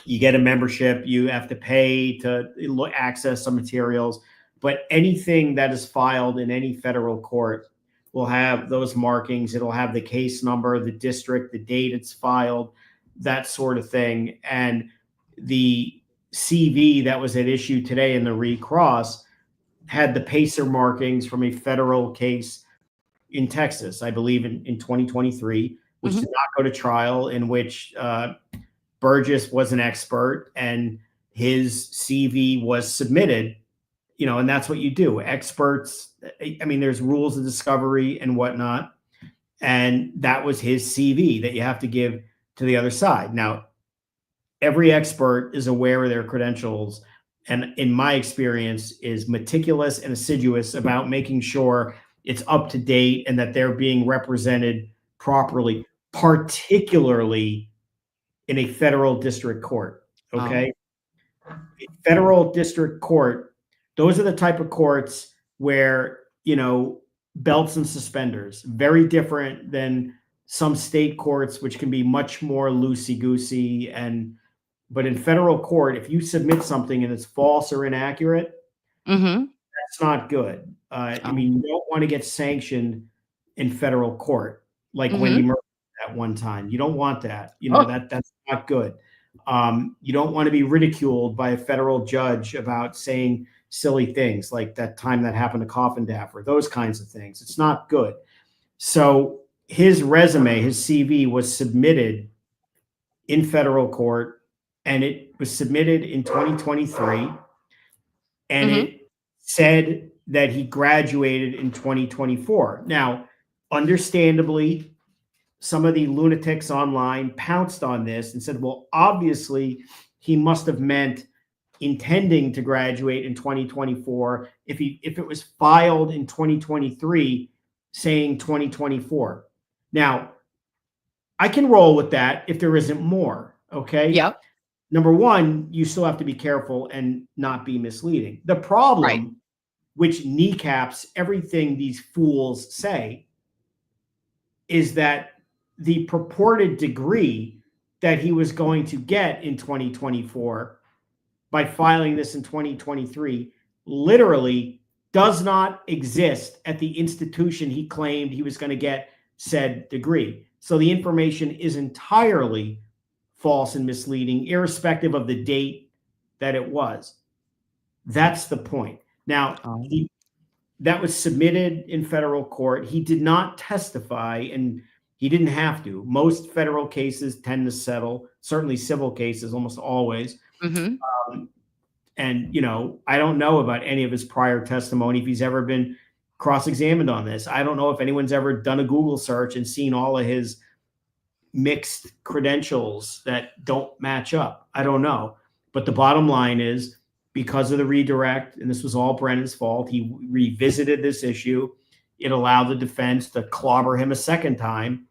You get a membership. You have to pay to access some materials. But anything that is filed in any federal court will have those markings. It'll have the case number, the district, the date it's filed, that sort of thing. And the CV that was at issue today in the recross had the Pacer markings from a federal case in Texas, I believe in 2023, which did not go to trial, in which Burgess was an expert and his CV was submitted, and that's what you do. Experts, I mean, there's rules of discovery and whatnot. And that was his CV that you have to give to the other side. Now, every expert is aware of their credentials, and in my experience is meticulous and assiduous about making sure it's up to date and that they're being represented properly, particularly in a federal district court. Okay. Federal district court, those are the type of courts where, belts and suspenders, very different than some state courts, which can be much more loosey-goosey. But in federal court, if you submit something and it's false or inaccurate, that's not good. I mean, you don't want to get sanctioned in federal court, like Wendy Murphy at one time. You don't want that. That's not good. You don't want to be ridiculed by a federal judge about saying silly things like that time that happened to Coffin Daffer, those kinds of things. It's not good. So his resume, his CV was submitted in federal court, and it was submitted in 2023, and it said that he graduated in 2024. Now, understandably, some of the lunatics online pounced on this and said, well, obviously, he must have meant intending to graduate in 2024 if it was filed in 2023 saying 2024. Now, I can roll with that if there isn't more, okay? Yep. Number one, you still have to be careful and not be misleading. The problem, which kneecaps everything these fools say, is that the purported degree that he was going to get in 2024 by filing this in 2023 literally does not exist at the institution he claimed he was going to get said degree. So the information is entirely false and misleading, irrespective of the date that it was. That's the point. Now, that was submitted in federal court. He did not testify, and he didn't have to. Most federal cases tend to settle, certainly civil cases, almost always. And, I don't know about any of his prior testimony, if he's ever been cross-examined on this. I don't know if anyone's ever done a Google search and seen all of his mixed credentials that don't match up. I don't know. But the bottom line is, because of the redirect, and this was all Brennan's fault, he revisited this issue. It allowed the defense to clobber him a second time.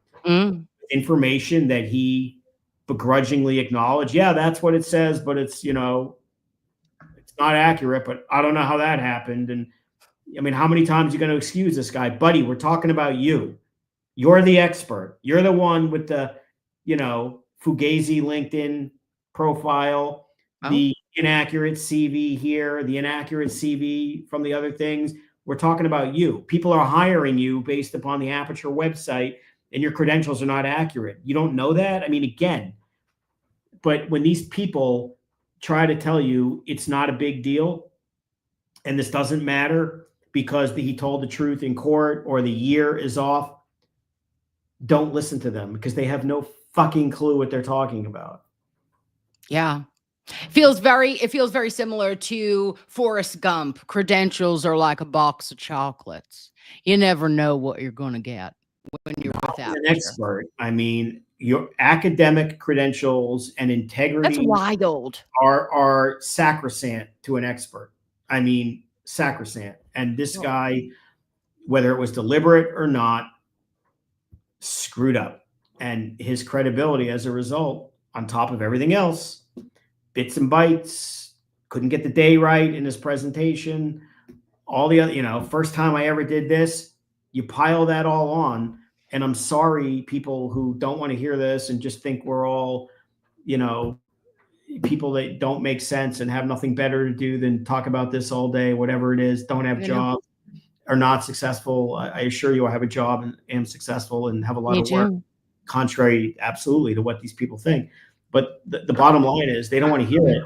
Information that he begrudgingly acknowledged. Yeah, that's what it says, but it's not accurate, but I don't know how that happened. And I mean, how many times are you going to excuse this guy? Buddy, we're talking about you. You're the expert. You're the one with the, Fugazi LinkedIn profile, the inaccurate CV here, the inaccurate CV from the other things. We're talking about you. People are hiring you based upon the Aperture website, and your credentials are not accurate. You don't know that? I mean, again, but when these people try to tell you it's not a big deal and this doesn't matter because he told the truth in court or the year is off, don't listen to them, because they have no fucking clue what they're talking about. Yeah. It feels very similar to Forrest Gump. Credentials are like a box of chocolates. You never know what you're going to get when you're with that. An expert. I mean, your academic credentials and integrity, that's wild, are sacrosanct to an expert. I mean, sacrosanct. And this guy, whether it was deliberate or not, screwed up. And his credibility as a result, on top of everything else, bits and bytes, couldn't get the day right in his presentation, all the other, first time I ever did this, you pile that all on. And I'm sorry, people who don't want to hear this and just think we're all, people that don't make sense and have nothing better to do than talk about this all day, whatever it is, don't have jobs, are not successful. I assure you I have a job and am successful and have a lot of work, contrary absolutely to what these people think. But the bottom line is, they don't want to hear it.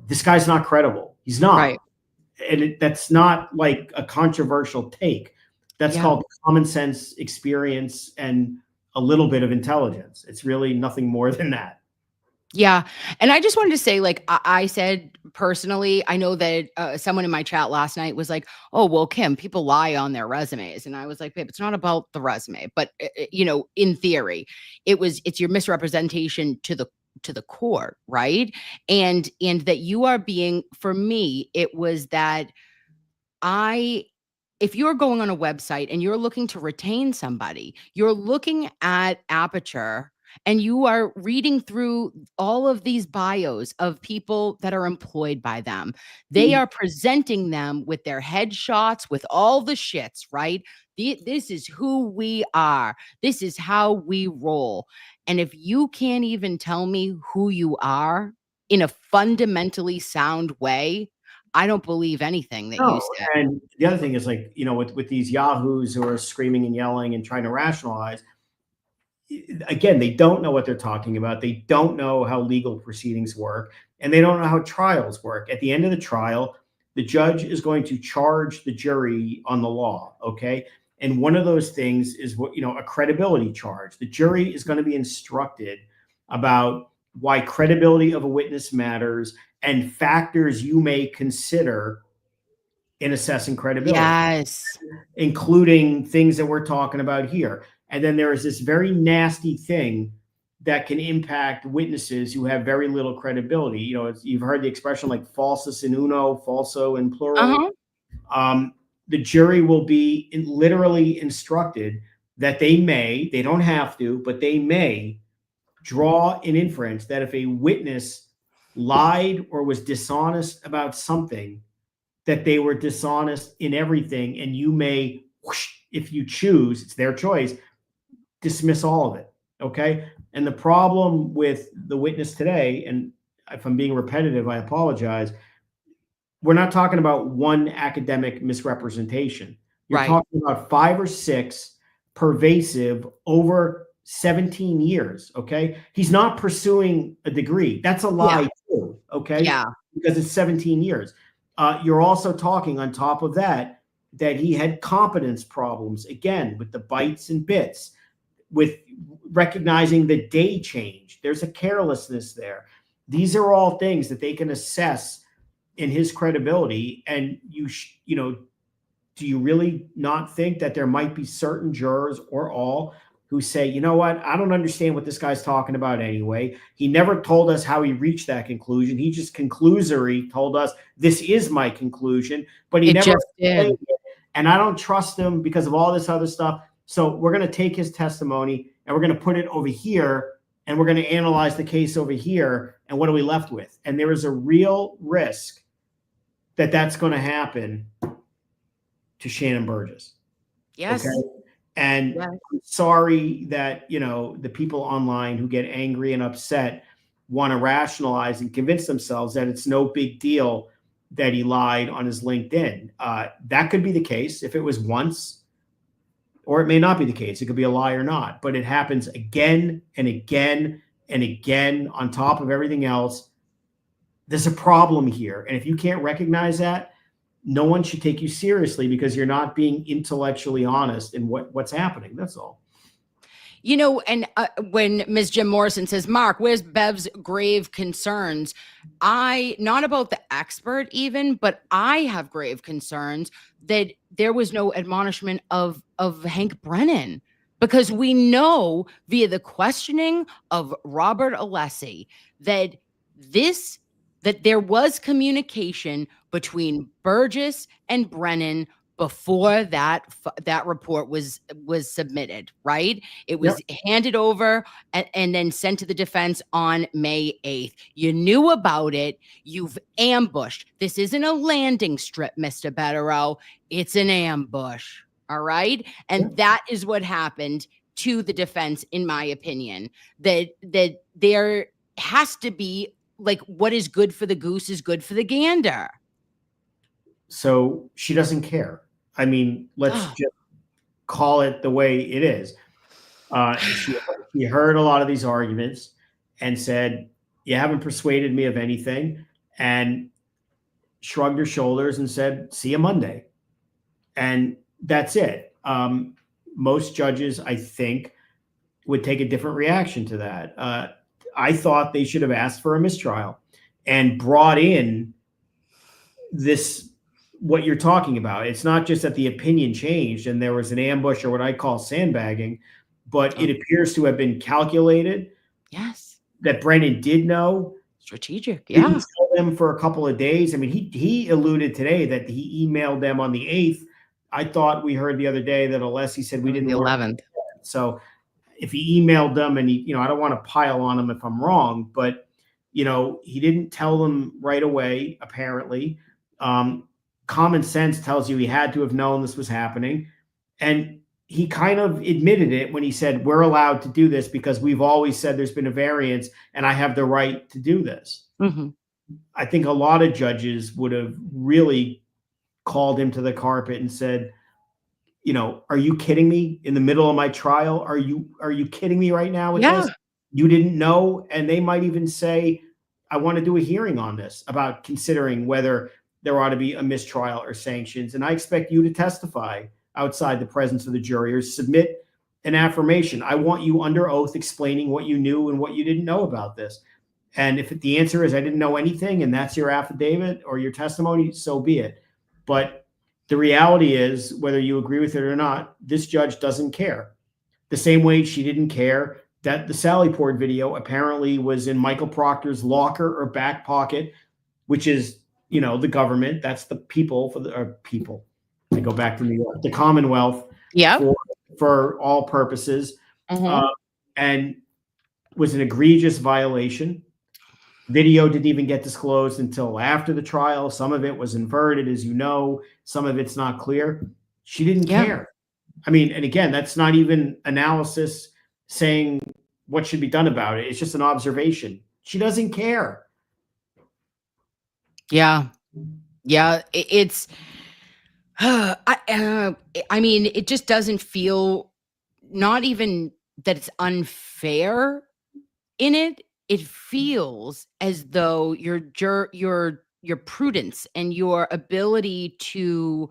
This guy's not credible. He's not. Right. And that's not like a controversial take. That's called common sense, experience, and a little bit of intelligence. It's really nothing more than that. Yeah. And I just wanted to say, like I said personally, I know that someone in my chat last night was like, oh, well, Kim, people lie on their resumes. And I was like, babe, it's not about the resume. But, in theory, it's your misrepresentation to the court, right? And that you are being, for me, it was that if you're going on a website and you're looking to retain somebody, you're looking at Aperture and you are reading through all of these bios of people that are employed by them. They are presenting them with their headshots, with all the shits, right? This is who we are. This is how we roll. And if you can't even tell me who you are in a fundamentally sound way, I don't believe anything that you No, say. and the other thing is, like, with these yahoos who are screaming and yelling and trying to rationalize, again, they don't know what they're talking about. They don't know how legal proceedings work, and they don't know how trials work. At the end of the trial, the judge is going to charge the jury on the law, okay? And one of those things is a credibility charge. The jury is going to be instructed about why credibility of a witness matters and factors you may consider in assessing credibility, Yes. including things that we're talking about here. And then there is this very nasty thing that can impact witnesses who have very little credibility. You've heard the expression like falsus in uno, falso in plurali. Uh-huh. The jury will be literally instructed that they don't have to, but they may draw an inference that if a witness lied or was dishonest about something, that they were dishonest in everything, and you may, if you choose, it's their choice, dismiss all of it. Okay. And the problem with the witness today, and if I'm being repetitive, I apologize. We're not talking about one academic misrepresentation. You're Right. talking about 5 or 6 pervasive over 17 years. Okay. He's not pursuing a degree. That's a Yeah. lie too. Okay. Yeah. Because it's 17 years. You're also talking on top of that he had competence problems, again, with the bytes and bits, with recognizing the day change. There's a carelessness there. These are all things that they can assess in his credibility. And do you really not think that there might be certain jurors, or all, who say, you know what, I don't understand what this guy's talking about anyway. He never told us how he reached that conclusion. He just conclusory told us this is my conclusion, but he It never just did. explained it. And I don't trust him because of all this other stuff. So we're going to take his testimony and we're going to put it over here, and we're going to analyze the case over here. And what are we left with? And there is a real risk that that's going to happen to Shannon Burgess. Yes. Okay. And Yes. I'm sorry that, the people online who get angry and upset want to rationalize and convince themselves that it's no big deal that he lied on his LinkedIn. That could be the case if it was once, or it may not be the case. It could be a lie or not, but it happens again and again and again on top of everything else. There's a problem here. And if you can't recognize that, no one should take you seriously because you're not being intellectually honest in what's happening. That's all. And when Ms. Jim Morrison says, Mark, where's Bev's grave concerns? Not about the expert even, but I have grave concerns that there was no admonishment of Hank Brennan, because we know via the questioning of Robert Alessi that there was communication between Burgess and Brennan before that report was submitted, right? It was handed over and then sent to the defense on May 8th. You knew about it. You've ambushed. This isn't a landing strip, Mr. Bederow. It's an ambush. All right. And that is what happened to the defense, in my opinion, that there has to be, like, what is good for the goose is good for the gander. So she doesn't care. I mean, let's just call it the way it is. She heard a lot of these arguments and said, you haven't persuaded me of anything, and shrugged her shoulders and said, see you Monday. And that's it. Most judges, I think, would take a different reaction to that. I thought they should have asked for a mistrial and brought in this, what you're talking about. It's not just that the opinion changed and there was an ambush or what I call sandbagging, but it appears to have been calculated. Yes. That Brennan did know. Strategic. Yeah. Didn't tell them for a couple of days. I mean, he alluded today that he emailed them on the 8th. I thought we heard the other day that Alessi said we didn't. The 11th. So if he emailed them and I don't want to pile on him if I'm wrong, but he didn't tell them right away, apparently. Common sense tells you he had to have known this was happening. And he kind of admitted it when he said, we're allowed to do this because we've always said there's been a variance and I have the right to do this. Mhm. I think a lot of judges would have really called him to the carpet and said, are you kidding me in the middle of my trial? Are you kidding me right now with Yeah. this? You didn't know. And they might even say, I want to do a hearing on this about considering whether there ought to be a mistrial or sanctions. And I expect you to testify outside the presence of the jury or submit an affirmation. I want you under oath explaining what you knew and what you didn't know about this. And if the answer is I didn't know anything and that's your affidavit or your testimony, so be it. But the reality is, whether you agree with it or not, this judge doesn't care. The same way she didn't care that the Sally Port video apparently was in Michael Proctor's locker or back pocket, which is, the government. That's the people people. I go back to New York, the Commonwealth Yeah. for all purposes, Mhm. and was an egregious violation. Video didn't even get disclosed until after the trial. Some of it was inverted, as you know. Some of it's not clear. She didn't Yeah. care. I mean, and again, that's not even analysis saying what should be done about it. It's just an observation. She doesn't care. Yeah. Yeah. It's I mean, it just doesn't feel, not even that it's unfair in it. It feels as though your prudence and your ability to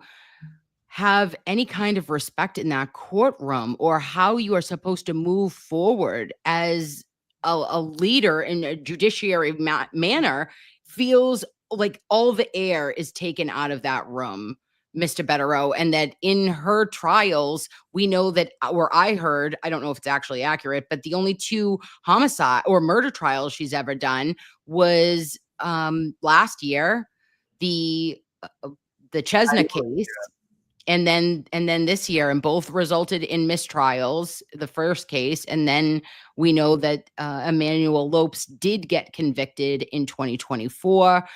have any kind of respect in that courtroom, or how you are supposed to move forward as a leader in a judiciary manner, feels like all the air is taken out of that room, Mr. Bederow. And that in her trials, we know that, or I heard, I don't know if it's actually accurate, but the only 2 homicide or murder trials she's ever done was last year, the Chesna case, and then this year, and both resulted in mistrials, the first case. And then we know that Emmanuel Lopes did get convicted in 2024,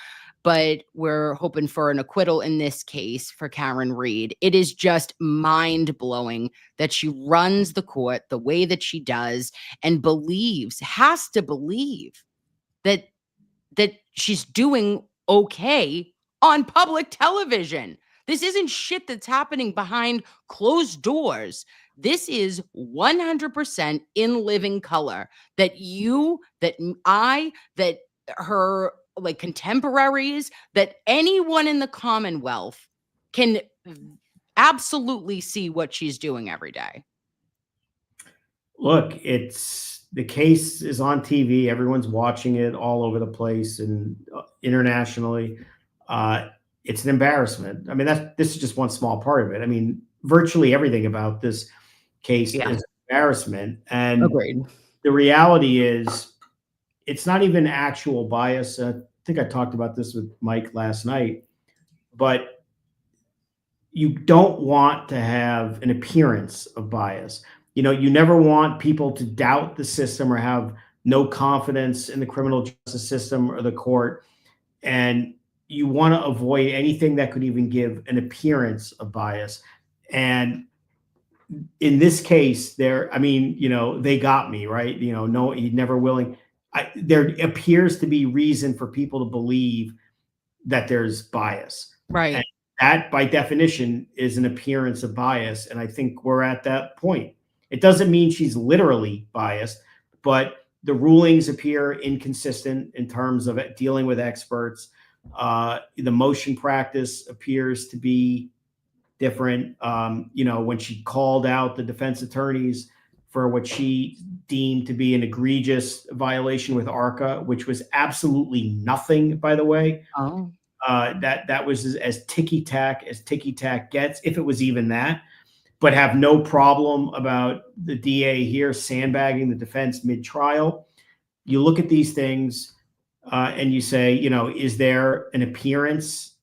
but we're hoping for an acquittal in this case for KarenRead. It is just mind-blowing that she runs the court the way that she does, and has to believe that she's doing okay on public television. This isn't shit that's happening behind closed doors. This is 100% in living color, that that her, like, contemporaries, that anyone in the Commonwealth can absolutely see what she's doing every day. Look, the case is on TV. Everyone's watching it all over the place and internationally. It's an embarrassment. I mean, this is just one small part of it. I mean, virtually everything about this case Yeah. is an embarrassment. And Agreed. the reality is, it's not even actual bias. I think I talked about this with Mike last night, but you don't want to have an appearance of bias. You never want people to doubt the system or have no confidence in the criminal justice system or the court. And you want to avoid anything that could even give an appearance of bias. And in this case, they got me, right. No, he's never willing. There appears to be reason for people to believe that there's bias. Right. And that, by definition, is an appearance of bias. And I think we're at that point. It doesn't mean she's literally biased, but the rulings appear inconsistent in terms of dealing with experts. The motion practice appears to be different. When she called out the defense attorneys for what she deemed to be an egregious violation with ARCA, which was absolutely nothing, by the way. Oh. That was as ticky tack gets, if it was even that. But have no problem about the DA here sandbagging the defense mid-trial. You look at these things and you say, is there an appearance?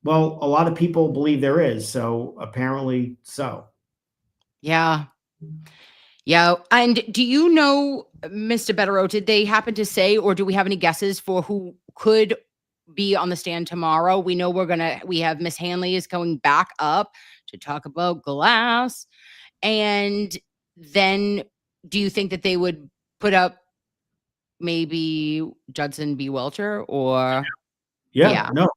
Well, a lot of people believe there is, so apparently so. Yeah. Yeah. And do you know, Mr. Bederow, did they happen to say, or do we have any guesses for who could be on the stand tomorrow. We know we have Miss Hanley is going back up to talk about glass. And then do you think that they would put up maybe Judson B. Welcher or Yeah, no,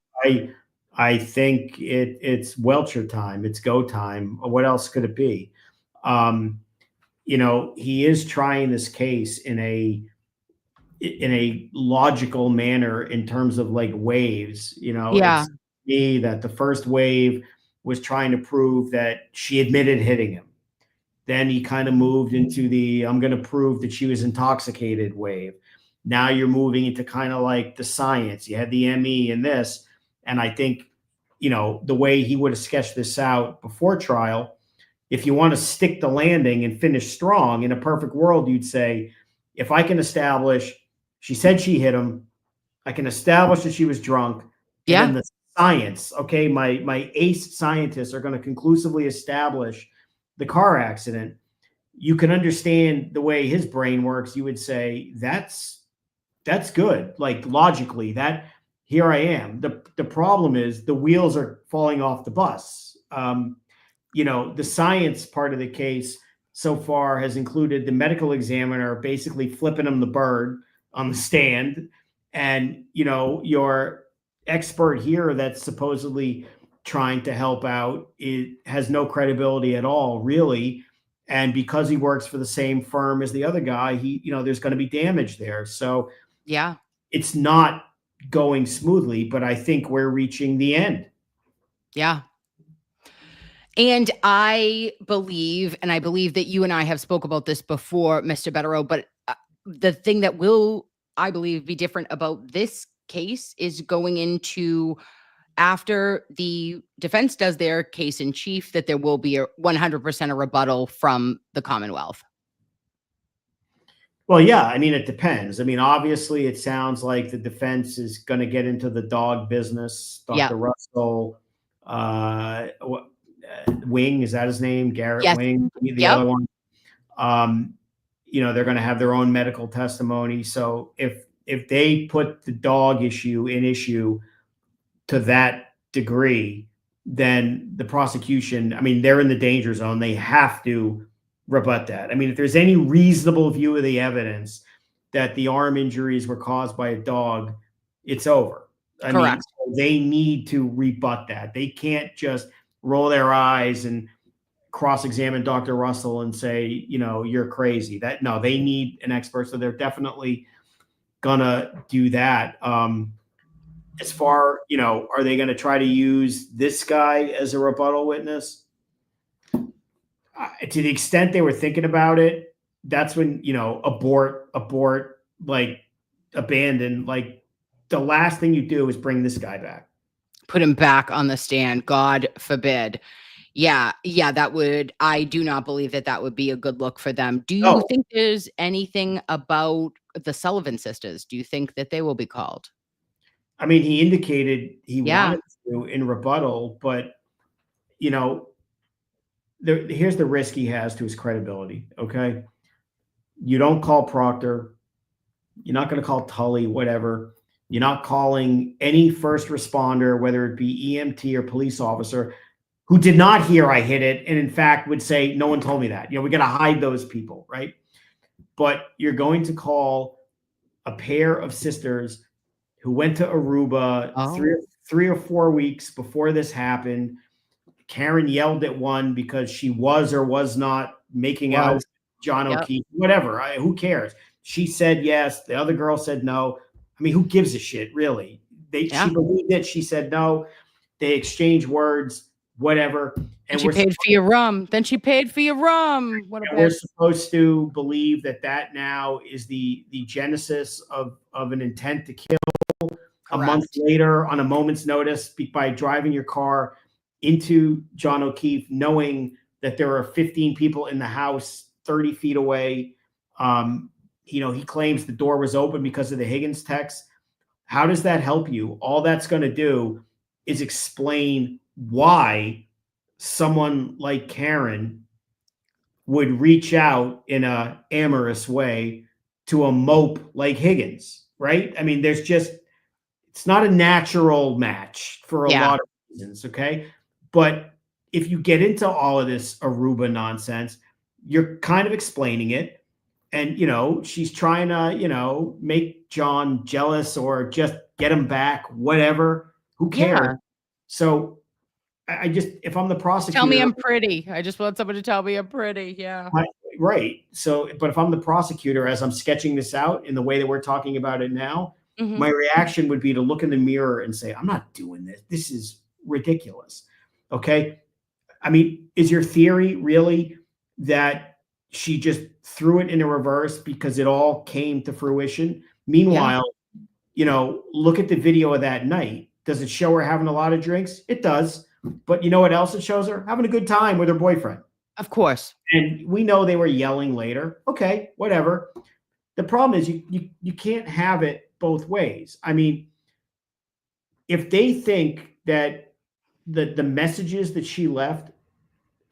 I think it's Welcher time. It's go time. What else could it be? Um, he is trying this case in a logical manner in terms of like waves. Yeah. It's me that the first wave was trying to prove that she admitted hitting him. Then he kind of moved into the I'm going to prove that she was intoxicated wave. Now you're moving into kind of like the science. You had the ME and this. And I think, the way he would have sketched this out before trial, if you want to stick the landing and finish strong in a perfect world, you'd say, if I can establish she said she hit him, I can establish that she was drunk, and Yeah. then the science, okay, my ace scientists are going to conclusively establish the car accident. You can understand the way his brain works. You would say that's good. Like logically, that here I am. The problem is the wheels are falling off the bus. The science part of the case so far has included the medical examiner basically flipping him the bird on the stand, and your expert here that's supposedly trying to help out, it has no credibility at all, really. And because he works for the same firm as the other guy, there's going to be damage there. So Yeah. it's not going smoothly, but I think we're reaching the end. Yeah. And I believe that you and I have spoke about this before, Mr. Bederow, but the thing that will, I believe, be different about this case is going into after the defense does their case in chief, that there will be a 100% a rebuttal from the Commonwealth. Well, yeah, I mean, it depends. I mean, obviously, it sounds like the defense is going to get into the dog business. Yeah. Dr. Russell, Wing, is that his name? Garrett Yes. Wing, the other one. They're going to have their own medical testimony. So if they put the dog issue to that degree, then the prosecution, I mean, they're in the danger zone. They have to rebut that. I mean, if there's any reasonable view of the evidence that the arm injuries were caused by a dog, it's over. I mean, they need to rebut that. They can't just roll their eyes and cross-examine Dr. Russell and say, you're crazy. No, they need an expert. So they're definitely gonna do that. As far, are they going to try to use this guy as a rebuttal witness? To the extent they were thinking about it, that's when, abort, like abandon. Like the last thing you do is bring this guy back. Put him back on the stand. God forbid. Yeah, I do not believe that would be a good look for them. Do you think there's anything about the Sullivan sisters? Do you think that they will be called? I mean, he indicated he wanted to in rebuttal, but here's the risk he has to his credibility. Okay. You don't call Proctor. You're not going to call Tully, whatever. You're not calling any first responder, whether it be EMT or police officer, who did not hear I hit it, and in fact would say, no one told me that. We got to hide those people, right? But you're going to call a pair of sisters who went to Aruba 3 or 4 weeks before this happened. Karen yelled at one because she was or was not making out with John O'Keefe, whatever. Who cares? She said yes. The other girl said no. I mean, who gives a shit, really? She believed it. She said no. They exchanged words, whatever. And she paid for your rum. Then she paid for your rum. We're supposed to believe that now is the genesis of an intent to kill. Correct. A month later, on a moment's notice, by driving your car into John O'Keefe, knowing that there are 15 people in the house 30 feet away. He claims the door was open because of the Higgins text. How does that help you? All that's going to do is explain why someone like Karen would reach out in a amorous way to a mope like Higgins, right? I mean, it's it's not a natural match for a Yeah. lot of reasons, okay? But if you get into all of this Aruba nonsense, you're kind of explaining it. And, she's trying to, make John jealous or just get him back, whatever. Who cares? Yeah. So I just, if I'm the Tell me prosecutor, I'm pretty. I just want someone to tell me I'm pretty. Yeah. right. So, but if I'm the prosecutor, as I'm sketching this out in the way that we're talking about it now, my reaction would be to look in the mirror and say, I'm not doing this. This is ridiculous. Okay. I mean, is your theory really that she just threw it in a reverse because it all came to fruition? Yeah. Meanwhile, look at the video of that night. Does it show her having a lot of drinks? It does. But you know what else it shows her? Having a good time with her boyfriend. Of course. And we know they were yelling later. Okay, whatever. The problem is you can't have it both ways. I mean, if they think that the messages that she left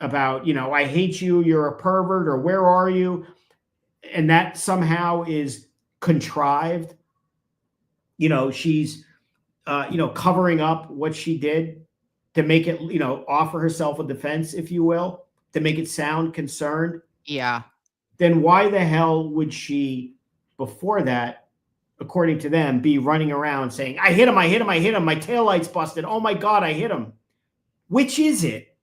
about, I hate you, you're a pervert, or where are you? And that somehow is contrived. She's, covering up what she did to make it, offer herself a defense, if you will, to make it sound concerned. Yeah. Then why the hell would she, before that, according to them, be running around saying, I hit him, I hit him, I hit him, my taillight's busted. Oh my God, I hit him. Which is it?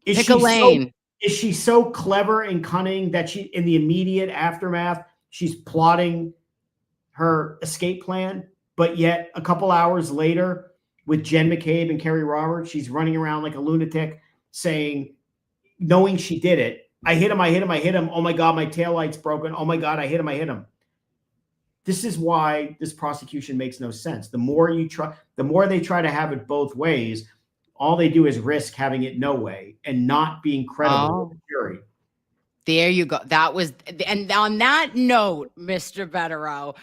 Pick a lane. Is she so clever and cunning that she, in the immediate aftermath, she's plotting her escape plan, but yet a couple hours later with Jen McCabe and Kerry Roberts, she's running around like a lunatic saying, knowing she did it, I hit him, I hit him, I hit him. Oh my God, my taillight's broken. Oh my God, I hit him, I hit him. This is why this prosecution makes no sense. The more they try to have it both ways, all they do is risk having it no way and not being credible with the jury. There you go. That was, and on that note, Mr. Bederow,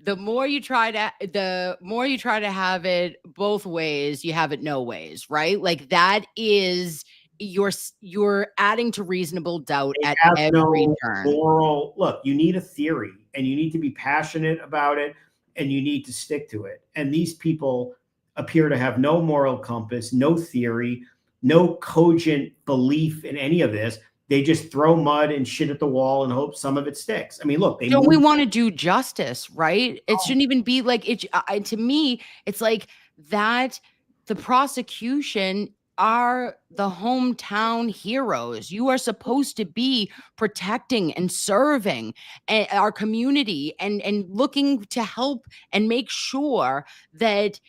the more you try to have it both ways, you have it no ways, right? Like that is you're adding to reasonable doubt at every turn. Look, you need a theory and you need to be passionate about it and you need to stick to it. And these people appear to have no moral compass, no theory, no cogent belief in any of this. They just throw mud and shit at the wall and hope some of it sticks. I mean, look, Don't we want to do justice, right? It shouldn't even be like it. To me, it's like that. The prosecution are the hometown heroes. You are supposed to be protecting and serving our community and looking to help and make sure that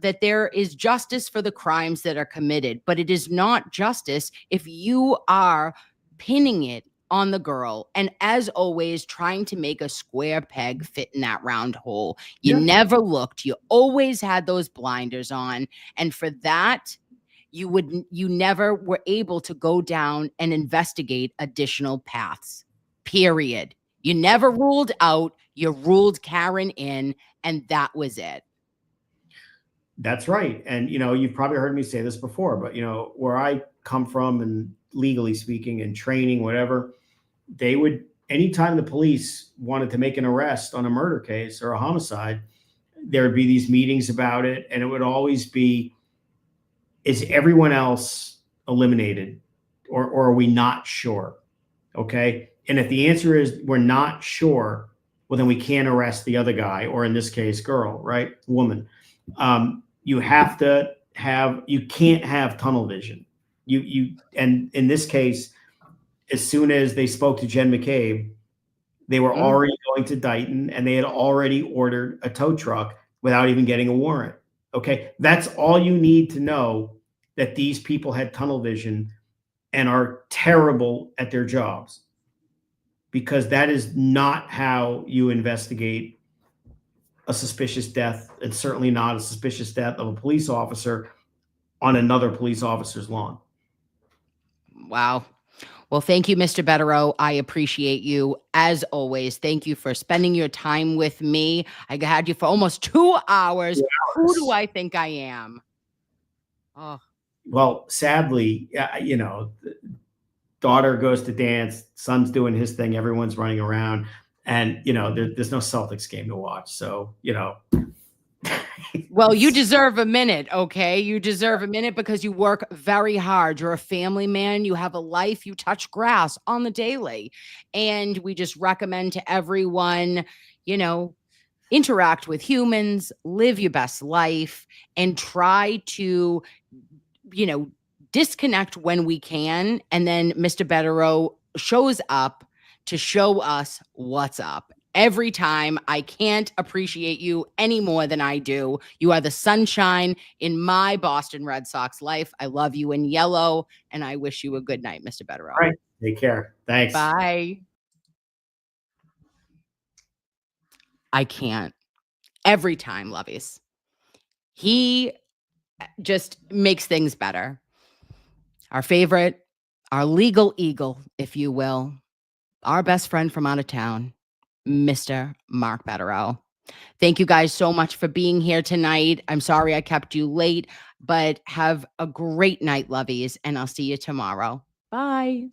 that there is justice for the crimes that are committed. But it is not justice if you are pinning it on the girl and, as always, trying to make a square peg fit in that round hole. You never looked. You always had those blinders on, and for that you never were able to go down and investigate additional paths, period. You never ruled out. You ruled Karen in, and that was it. That's right. And, you've probably heard me say this before, but, where I come from and legally speaking and training, whatever, they would, anytime the police wanted to make an arrest on a murder case or a homicide, there would be these meetings about it. And it would always be, is everyone else eliminated or are we not sure? Okay. And if the answer is we're not sure, well, then we can't arrest the other guy, or in this case, girl, right? Woman. You can't have tunnel vision. And in this case, as soon as they spoke to Jen McCabe, they were already going to Dighton and they had already ordered a tow truck without even getting a warrant. Okay. That's all you need to know, that these people had tunnel vision and are terrible at their jobs, because that is not how you investigate a suspicious death. It's certainly not a suspicious death of a police officer on another police officer's lawn. Wow. Well, thank you, Mr. Bederow. I appreciate you as always. Thank you for spending your time with me. I had you for almost 2 hours. 2 hours. Who do I think I am? Oh. Well, sadly, daughter goes to dance, son's doing his thing, everyone's running around, and there's no Celtics game to watch. So, Well, you deserve a minute, okay? You deserve a minute because you work very hard. You're a family man. You have a life. You touch grass on the daily. And we just recommend to everyone, you know, interact with humans, live your best life, and try to, you know, disconnect when we can. And then Mr. Bederow shows up to show us what's up. Every time. I can't appreciate you any more than I do. You are the sunshine in my Boston Red Sox life. I love you in yellow, and I wish you a good night, Mr. Bederow. All right. Take care. Thanks. Bye. I can't. Every time, Loveys. He just makes things better. Our favorite, our legal eagle, if you will, our best friend from out of town, Mr. Mark Bederow. Thank you guys so much for being here tonight. I'm sorry I kept you late, but have a great night, Loveys, and I'll see you tomorrow. Bye.